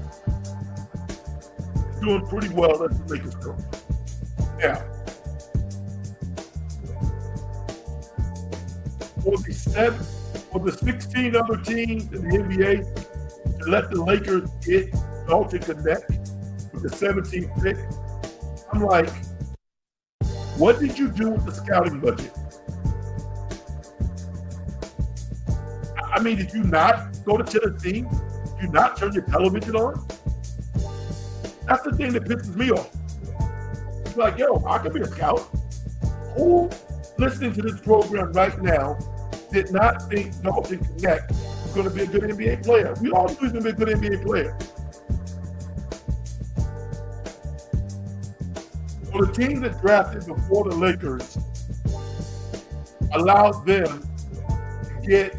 is doing pretty well as the Lakers coach. Now, for the 16 other teams in the NBA to let the Lakers get Dalton Connect with the 17th pick, I'm like, what did you do with the scouting budget? I mean, did you not go to Tennessee? Did you not turn your television on? That's the thing that pisses me off. It's like, yo, I could be a scout. Who listening to this program right now did not think Dalton Connect was going to be a good NBA player? We all knew he was going to be a good NBA player. So the team that drafted before the Lakers allowed them to get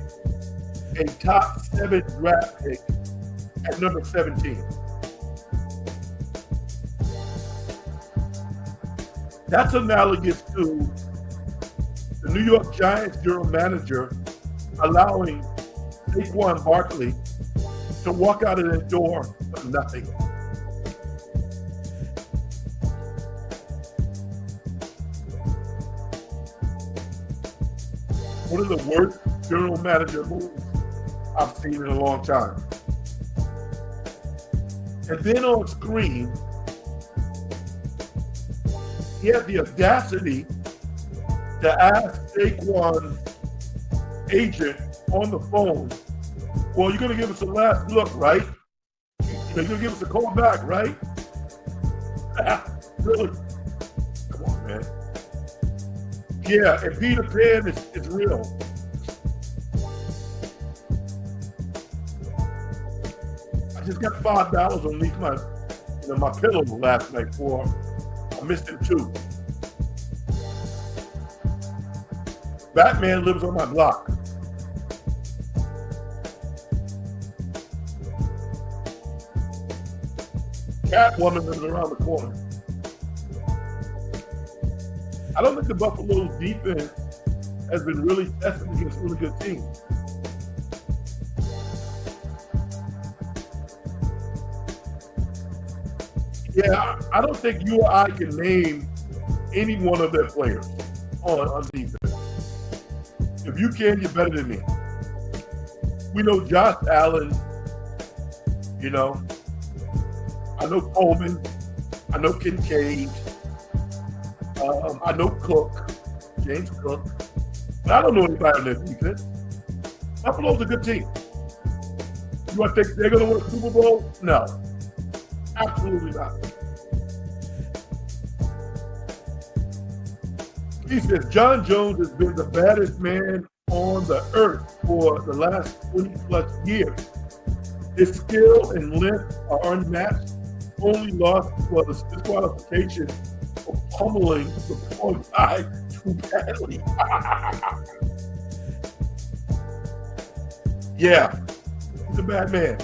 a top 7 draft pick at number 17. That's analogous to the New York Giants general manager allowing Saquon Barkley to walk out of that door for nothing. One of the worst general manager moves I've seen in a long time. And then on screen, he had the audacity to ask Saquon's agent on the phone, well, you're going to give us a last look, right? You're going to give us a call back, right? Really? Come on, man. Yeah, and Peter Pan is real. I just got $5 underneath my pillow last night for I missed it too. Batman lives on my block. Catwoman lives around the corner. I don't think the Buffalo's defense has been really tested against really good teams. Yeah, I don't think you or I can name any one of their players on defense. If you can, you're better than me. We know Josh Allen, you know. I know Coleman. I know Kincaid. I know Cook, James Cook. But I don't know anybody on their defense. Buffalo's a good team. Do I think they're going to win a Super Bowl? No. Absolutely not. He says, John Jones has been the baddest man on the earth for the last 20 plus years. His skill and length are unmatched. Only lost was the disqualification for pummeling the poor guy too badly. Yeah, he's a bad man.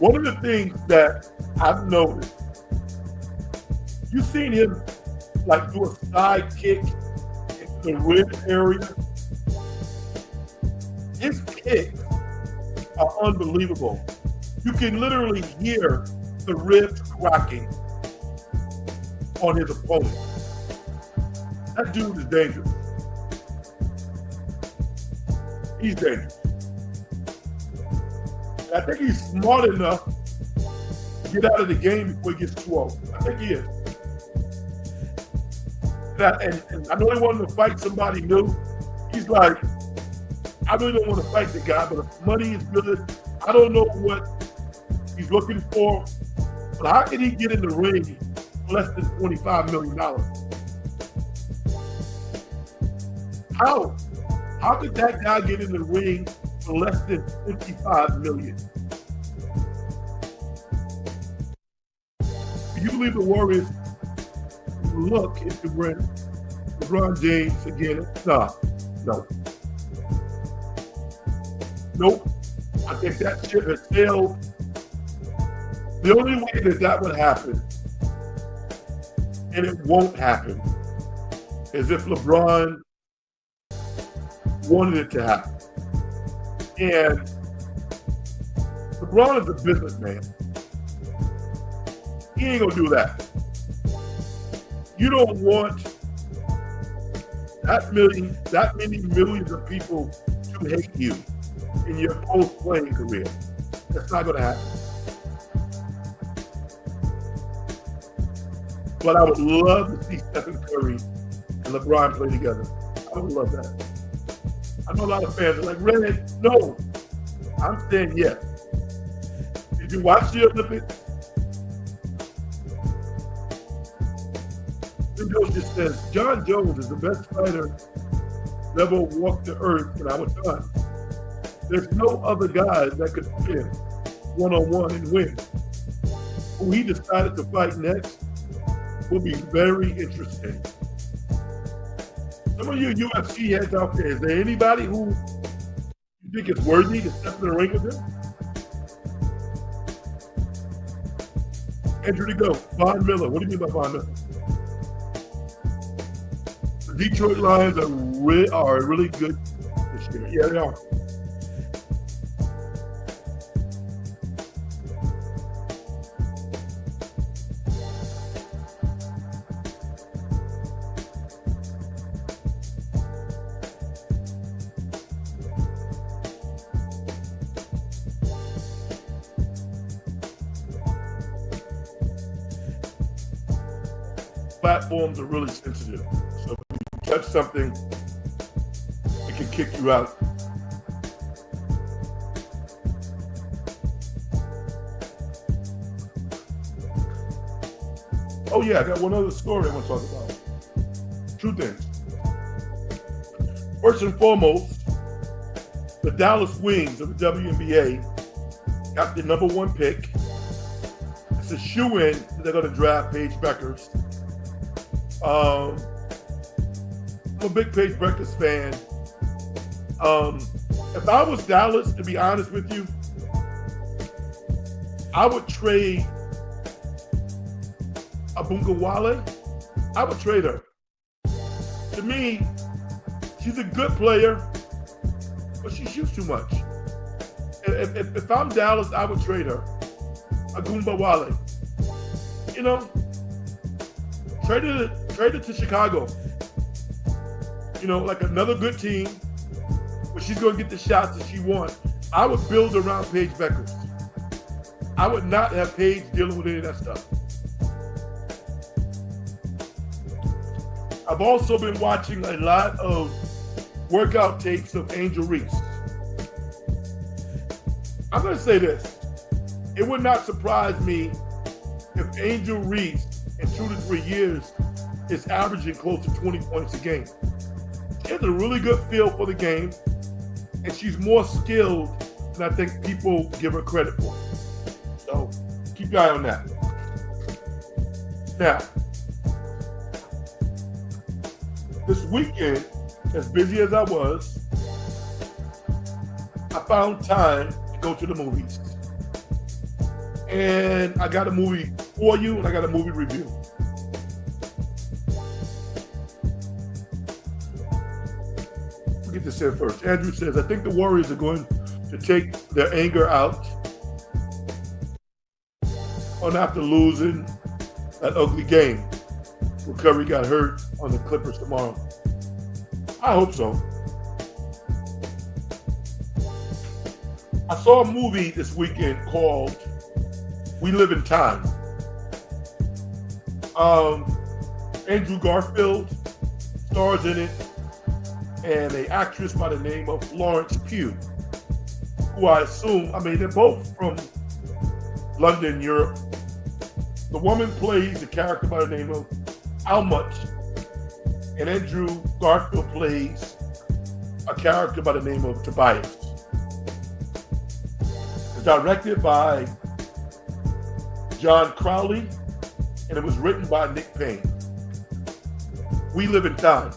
One of the things that I've noticed, you've seen him like do a side kick into the rib area. His kicks are unbelievable. You can literally hear the ribs cracking on his opponent. That dude is dangerous. He's dangerous. And I think he's smart enough to get out of the game before he gets too old. I think he is. And I know he wanted to fight somebody new. He's like, I really don't want to fight the guy, but if money is good, I don't know what he's looking for. But how can he get in the ring for less than $25 million? How? How could that guy get in the ring for less than $25 million? Do you believe the Warriors look into LeBron James again? No. Nope. I think that ship has sailed. The only way that would happen, and it won't happen, is if LeBron wanted it to happen. And LeBron is a businessman. He ain't gonna do that. You don't want that many millions of people to hate you in your post-playing career. That's not gonna happen. But I would love to see Stephen Curry and LeBron play together. I would love that. I know a lot of fans are like, Red, no. I'm saying yes. Did you watch the Olympics? Jones just says, John Jones is the best fighter that ever walked the earth in our time. There's no other guy that could win one-on-one and win. Who he decided to fight next will be very interesting. Some of you UFC heads out there, is there anybody who you think is worthy to step in the ring with him? Andrew to go. Von Miller. What do you mean by Von Miller? The Detroit Lions are a really good year. Yeah, they are. Platforms are really sensitive. So if you touch something, it can kick you out. Oh yeah, I got one other story I want to talk about. Two things. First and foremost, the Dallas Wings of the WNBA got the #1 pick. It's a shoo-in that they're going to draft Paige Beckers. I'm a big Paige Beckers fan. If I was Dallas, to be honest with you, I would trade Abungawale. I would trade her. To me, she's a good player, but she shoots too much. If I'm Dallas, I would trade her. Agumbawale. You know, trade it to Chicago. You know, like another good team where she's going to get the shots that she wants. I would build around Paige Beckers. I would not have Paige dealing with any of that stuff. I've also been watching a lot of workout tapes of Angel Reese. I'm going to say this. It would not surprise me if Angel Reese in 2 to 3 years is averaging close to 20 points a game. She has a really good feel for the game, and she's more skilled than I think people give her credit for. So keep your eye on that. Now, this weekend, as busy as I was, I found time to go to the movies. And I got a movie for you, and I got a movie review. We'll get this in first. Andrew says, I think the Warriors are going to take their anger out on after losing that ugly game where Curry got hurt on the Clippers tomorrow. I hope so. I saw a movie this weekend called We Live in Time. Andrew Garfield stars in it, and an actress by the name of Florence Pugh, who I assume, they're both from London, Europe. The woman plays a character by the name of Almut, and Andrew Garfield plays a character by the name of Tobias. It's directed by John Crowley, and it was written by Nick Payne. We Live in Time.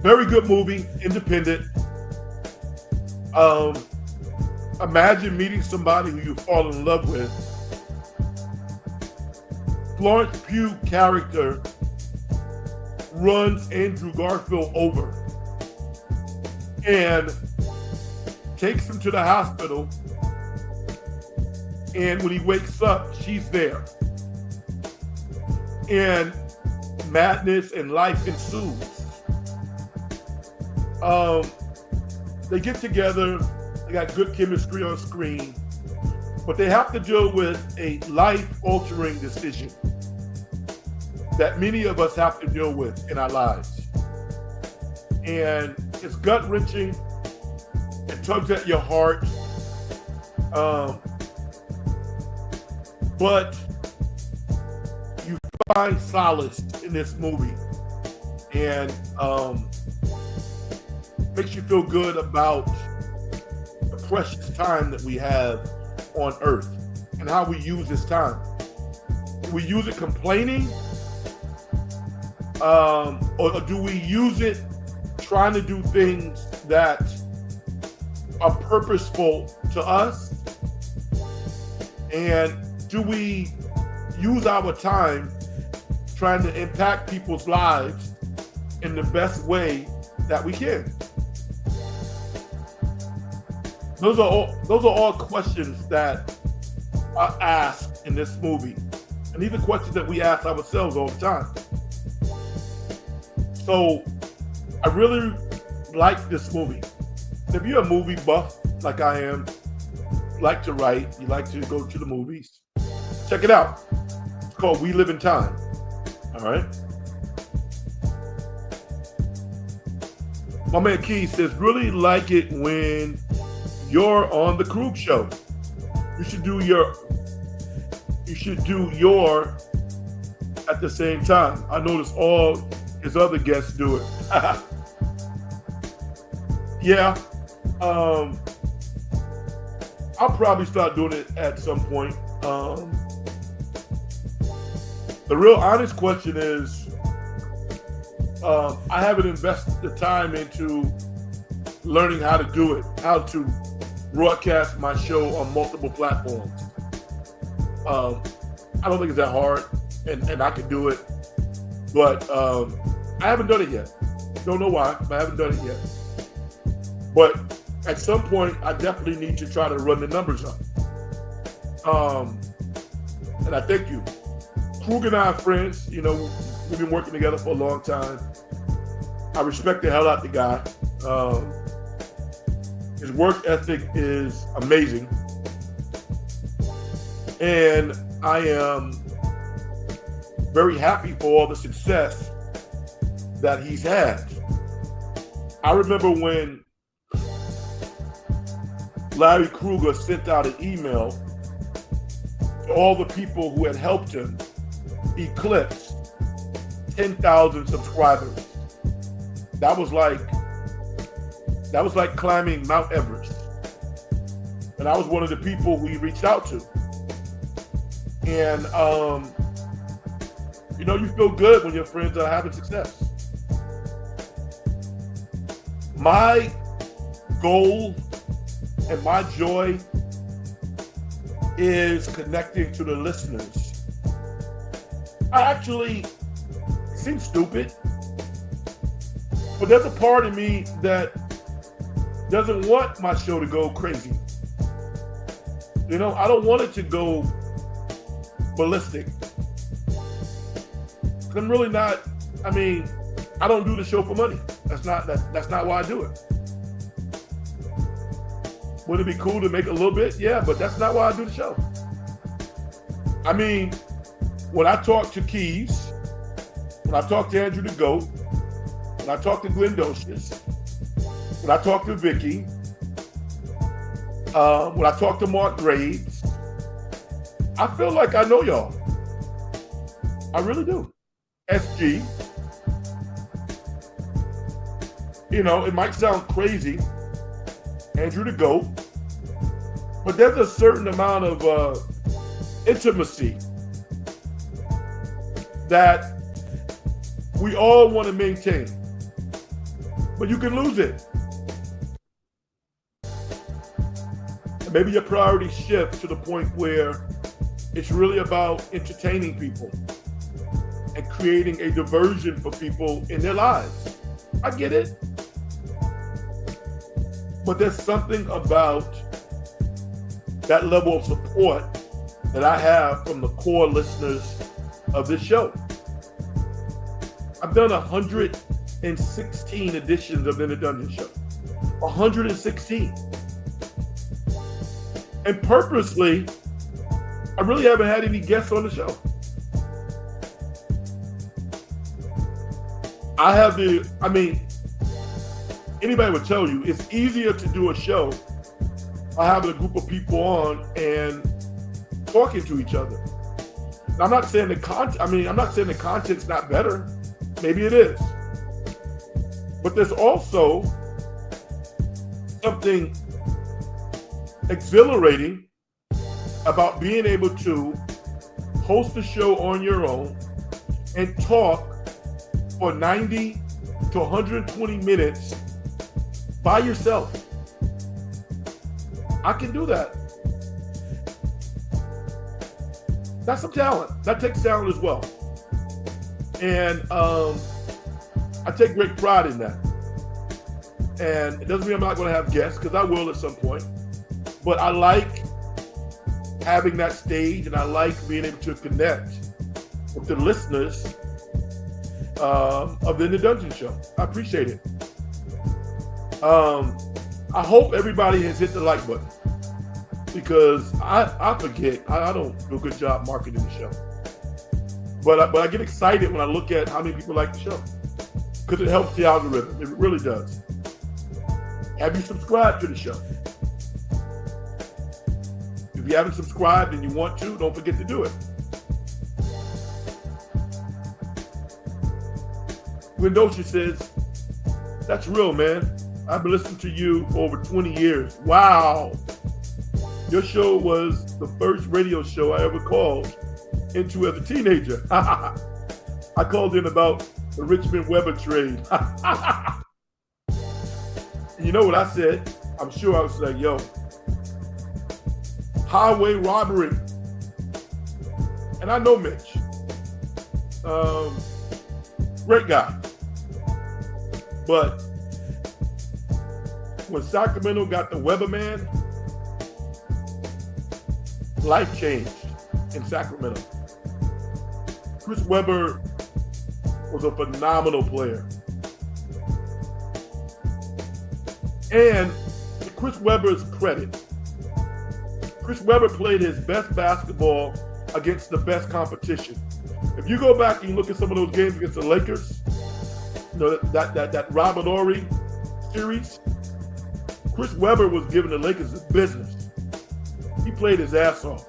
Very good movie, independent. Imagine meeting somebody who you fall in love with. Florence Pugh character runs Andrew Garfield over and takes him to the hospital, and when he wakes up, she's there. And madness and life ensues. They get together, they got good chemistry on screen, but they have to deal with a life-altering decision that many of us have to deal with in our lives. And it's gut-wrenching, it tugs at your heart, but you find solace in this movie, and makes you feel good about the precious time that we have on earth and how we use this time. Do we use it complaining? Or do we use it trying to do things that are purposeful to us? And do we use our time trying to impact people's lives in the best way that we can? Those are all questions that are asked in this movie. And these are questions that we ask ourselves all the time. So I really like this movie. If you're a movie buff like I am, you like to write, you like to go to the movies, check it out. It's called We Live in Time. All right. My man Keith says, really like it when you're on the Krug show. You should do your at the same time. I notice all his other guests do it. Yeah. I'll probably start doing it at some point. The real honest question is, I haven't invested the time into learning how to do it, how to broadcast my show on multiple platforms. I don't think it's that hard, and I can do it, but I haven't done it yet. Don't know why, but I haven't done it yet. But at some point, I definitely need to try to run the numbers up. And I thank you. Krug and I are friends. You know, we've been working together for a long time. I respect the hell out of the guy. His work ethic is amazing. And I am very happy for all the success that he's had. I remember when Larry Kruger sent out an email to all the people who had helped him eclipse 10,000 subscribers. That was like climbing Mount Everest. And I was one of the people who he reached out to. And you know, you feel good when your friends are having success. My goal and my joy is connecting to the listeners. I actually seem stupid, but there's a part of me that doesn't want my show to go crazy. You know, I don't want it to go ballistic. I'm really not, I mean, I don't do the show for money. That's not why I do it. Would it be cool to make a little bit? Yeah, but that's not why I do the show. I mean, when I talk to Keys, when I talk to Andrew the Goat, when I talk to Glenn Docious, when I talk to Vicky, when I talk to Mark Graves, I feel like I know y'all. I really do. SG. You know, it might sound crazy, Andrew the Goat, but there's a certain amount of intimacy that we all want to maintain, but you can lose it. And maybe your priorities shift to the point where it's really about entertaining people and creating a diversion for people in their lives. I get it. But there's something about that level of support that I have from the core listeners of this show. I've done 116 editions of the In the Dungeon Show. 116. And purposely, I really haven't had any guests on the show. Anybody would tell you it's easier to do a show by having a group of people on and talking to each other. Now, I'm not saying the content's not better. Maybe it is. But there's also something exhilarating about being able to host a show on your own and talk for 90 to 120 minutes by yourself. I can do that. That's some talent. That takes talent as well. And I take great pride in that. And it doesn't mean I'm not going to have guests, because I will at some point. But I like having that stage, and I like being able to connect with the listeners of the In the Dungeon Show. I appreciate it. I hope everybody has hit the like button, because I forget. I don't do a good job marketing the show. But I get excited when I look at how many people like the show, because it helps the algorithm. It really does. Have you subscribed to the show? If you haven't subscribed and you want to, don't forget to do it. Windosha says, that's real, man. I've been listening to you for over 20 years. Wow. Your show was the first radio show I ever called into as a teenager. I called in about the Richmond Weber trade. You know what I said? I'm sure I was like, yo, highway robbery. And I know Mitch. Great guy. But when Sacramento got the Weber man, life changed in Sacramento. Chris Weber was a phenomenal player. And to Chris Weber's credit, Chris Weber played his best basketball against the best competition. If you go back and you look at some of those games against the Lakers, you know, that Robert Horry series, Chris Weber was giving the Lakers his business. He played his ass off.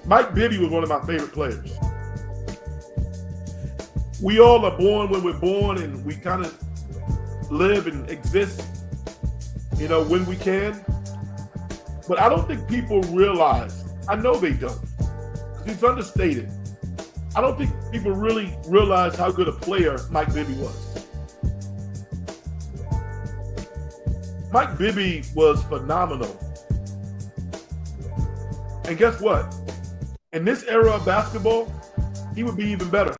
Mike Bibby was one of my favorite players. We all are born when we're born, and we kind of live and exist, you know, when we can. But I don't think people realize, I know they don't, because it's understated. I don't think people really realize how good a player Mike Bibby was. Mike Bibby was phenomenal. And guess what? In this era of basketball, he would be even better.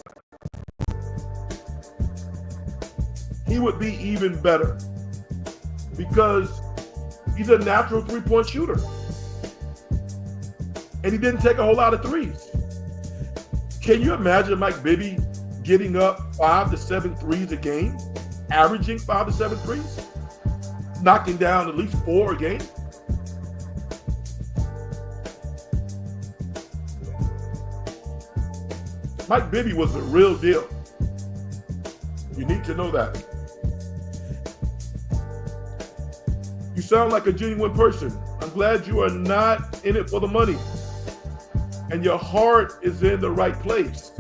He would be even better because he's a natural three-point shooter. And he didn't take a whole lot of threes. Can you imagine Mike Bibby getting up 5 to 7 threes a game, averaging 5 to 7 threes, knocking down at least 4 a game? Mike Bibby was the real deal. You need to know that. You sound like a genuine person. I'm glad you are not in it for the money. And your heart is in the right place.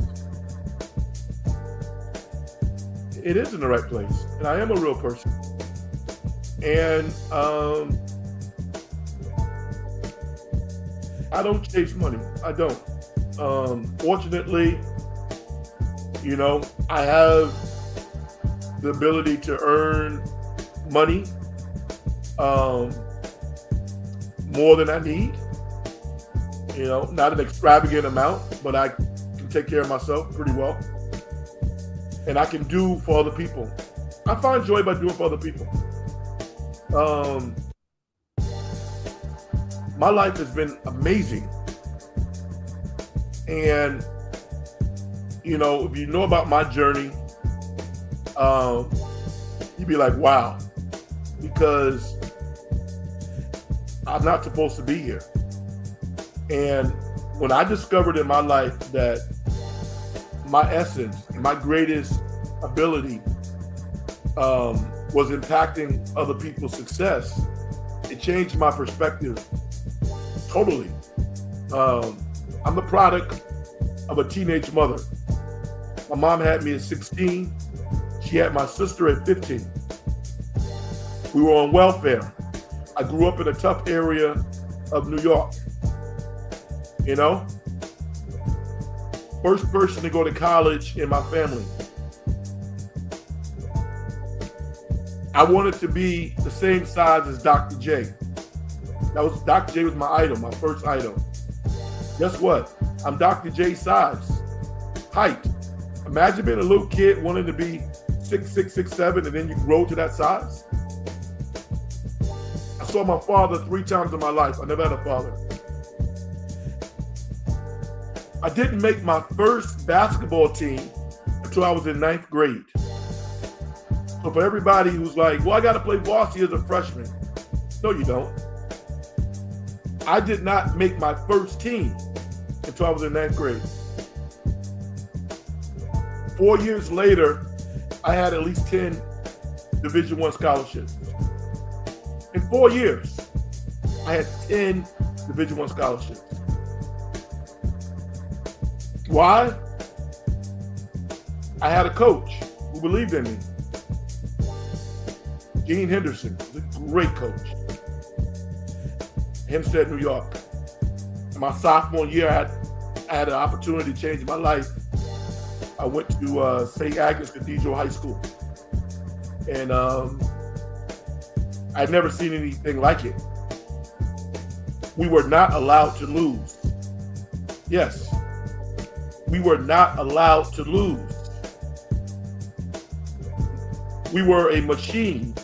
It is in the right place. And I am a real person. And I don't chase money. I don't. Fortunately, you know, I have the ability to earn money more than I need. You know, not an extravagant amount, but I can take care of myself pretty well. And I can do for other people. I find joy by doing for other people. My life has been amazing. And, you know, if you know about my journey, you'd be like, wow, because I'm not supposed to be here. And when I discovered in my life that my essence, my greatest ability was impacting other people's success, it changed my perspective totally. I'm the product of a teenage mother. My mom had me at 16. She had my sister at 15. We were on welfare. I grew up in a tough area of New York. You know? First person to go to college in my family. I wanted to be the same size as Dr. J. Dr. J was my idol, my first idol. Guess what? I'm Dr. J's size, height, Imagine being a little kid wanting to be 6'6", 6'7", and then you grow to that size. I saw my father 3 times in my life. I never had a father. I didn't make my first basketball team until I was in 9th grade. So for everybody who's like, well, I got to play varsity as a freshman. No, you don't. I did not make my first team until I was in 9th grade. 4 years later, I had at least 10 Division I scholarships. In 4 years, I had 10 Division I scholarships. Why? I had a coach who believed in me. Gene Henderson was a great coach. Hempstead, New York. In my sophomore year, I had an opportunity to change my life. I went to St. Agnes Cathedral High School. And I'd never seen anything like it. We were not allowed to lose. Yes, we were not allowed to lose. We were a machine.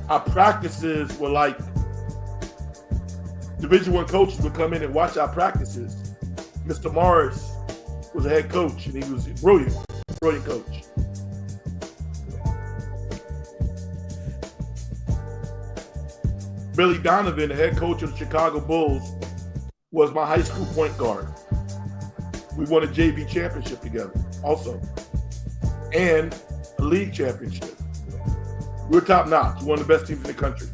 Our practices were like Division I coaches would come in and watch our practices. Mr. Morris was a head coach, and he was a brilliant coach. Billy Donovan, the head coach of the Chicago Bulls, was my high school point guard. We won a JV championship together also, and a league championship. We were top notch, one of the best teams in the country.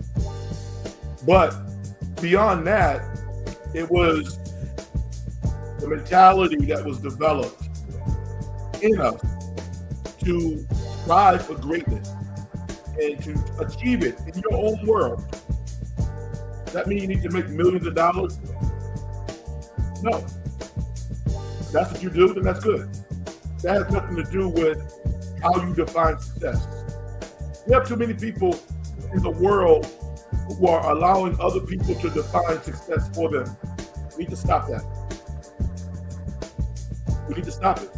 But beyond that, it was the mentality that was developed in us to strive for greatness and to achieve it in your own world. Does that mean you need to make millions of dollars? No. If that's what you do, then that's good. That has nothing to do with how you define success. We have too many people in the world who are allowing other people to define success for them. We need to stop that. We need to stop it.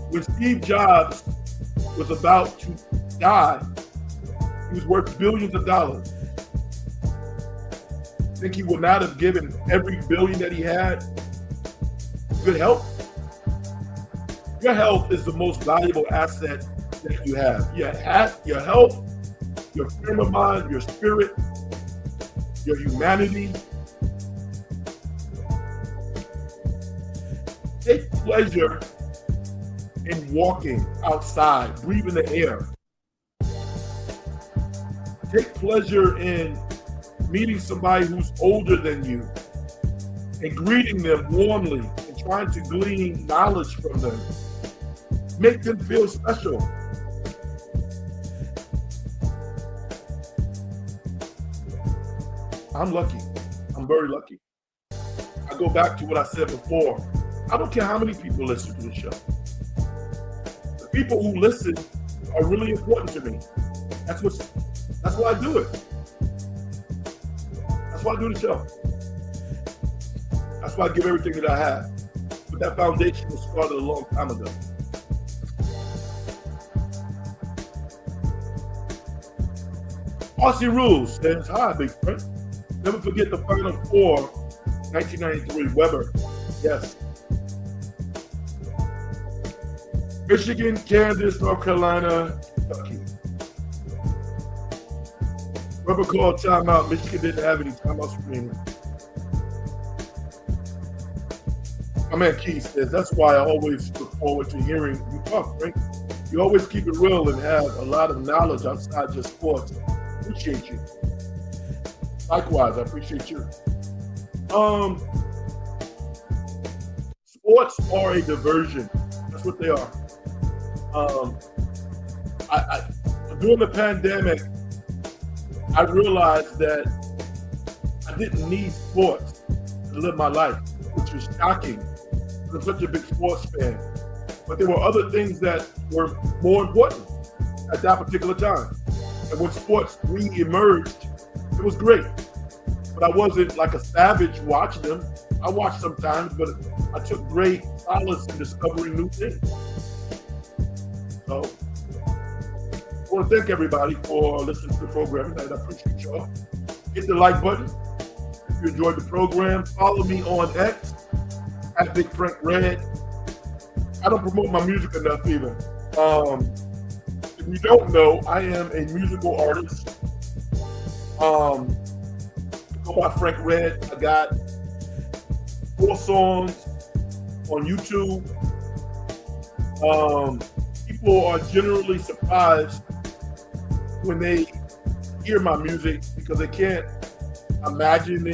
When Steve Jobs was about to die, he was worth billions of dollars. Think he would not have given every billion that he had good health? Your health is the most valuable asset that you have. Your health, your frame of mind, your spirit, your humanity. Take pleasure in walking outside, breathing the air. Take pleasure in meeting somebody who's older than you and greeting them warmly and trying to glean knowledge from them. Make them feel special. I'm lucky. I'm very lucky. I go back to what I said before. I don't care how many people listen to the show. The people who listen are really important to me. That's why I do it. That's why I do the show. That's why I give everything that I have. But that foundation was started a long time ago. RC Rules says, hi, big friend. Never forget the Final Four, 1993, Weber. Yes. Michigan, Kansas, North Carolina, Kentucky. Weber called timeout. Michigan didn't have any timeouts remaining. My man Keith says, that's why I always look forward to hearing you talk, Frank. You always keep it real and have a lot of knowledge outside just sports. Appreciate you. Likewise, I appreciate you. Sports are a diversion. That's what they are. During the pandemic, I realized that I didn't need sports to live my life, which was shocking. I'm such a big sports fan. But there were other things that were more important at that particular time. And when sports re-emerged, it was great. But I wasn't like a savage watching them. I watch sometimes, but I took great solace in discovering new things. So I want to thank everybody for listening to the program, and I appreciate y'all. Hit the like button if you enjoyed the program. Follow me on X at Big Frank Red. I don't promote my music enough either. If you don't know, I am a musical artist. Go by Frank Red. I got 4 songs on YouTube. People are generally surprised when they hear my music because they can't imagine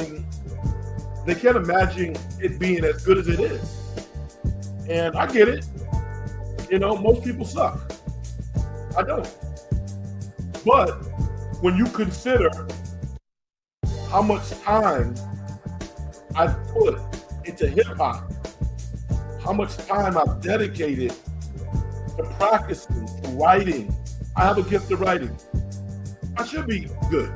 it being as good as it is. And I get it. Most people suck. I don't. But when you consider how much time I put into hip hop, how much time I've dedicated to practicing, to writing. I have a gift of writing. I should be good.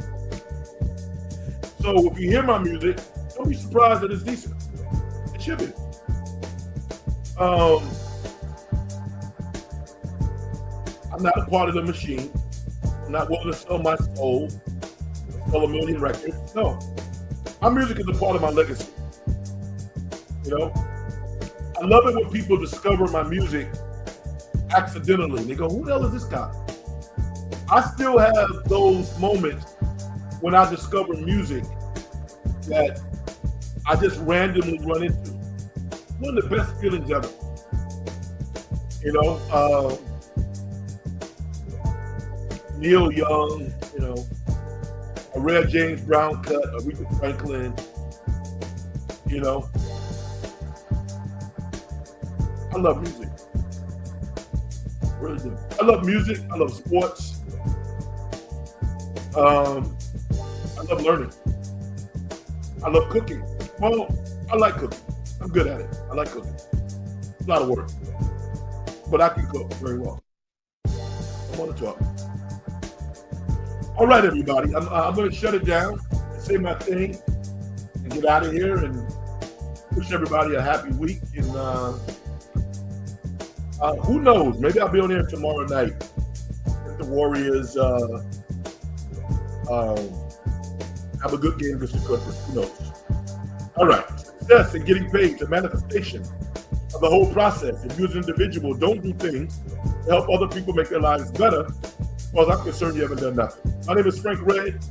So if you hear my music, don't be surprised that it's decent. It should be. I'm not a part of the machine. I'm not willing to sell my soul, sell 1 million records. No. My music is a part of my legacy. I love it when people discover my music accidentally. They go, who the hell is this guy? I still have those moments when I discover music that I just randomly run into. One of the best feelings ever. Neil Young, a rare James Brown cut, Aretha Franklin, I love music. I really do. I love music. I love sports. I love learning. I love cooking. Well, I like cooking. I'm good at it. I like cooking. It's a lot of work. But I can cook very well. I want to talk. All right, everybody. I'm going to shut it down and say my thing and get out of here and wish everybody a happy week. And who knows? Maybe I'll be on here tomorrow night if the Warriors have a good game against the Clippers. Who knows? All right. Success and getting paid is a manifestation of the whole process. If you as an individual don't do things to help other people make their lives better, as far as I'm concerned, you haven't done nothing. My name is Frank Red.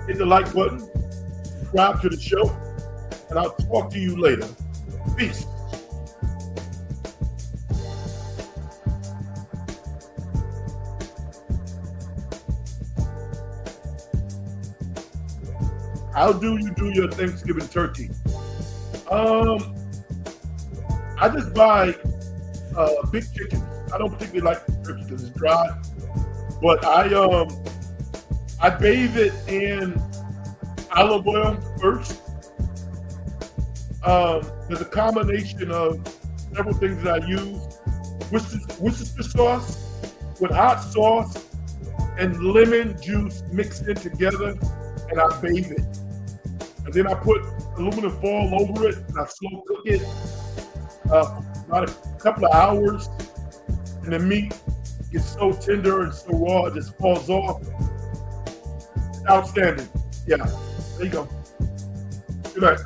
Hit the like button, subscribe to the show, and I'll talk to you later. Peace. How do you do your Thanksgiving turkey? I just buy big chicken. I don't particularly like turkey because it's dry, but I bathe it in olive oil first. There's a combination of several things that I use. Worcestershire sauce with hot sauce and lemon juice mixed in together, and I bathe it. And then I put aluminum foil over it, and I slow cook it about a couple of hours. And the meat gets so tender and so raw, it just falls off. Outstanding. Yeah, there you go. Good night.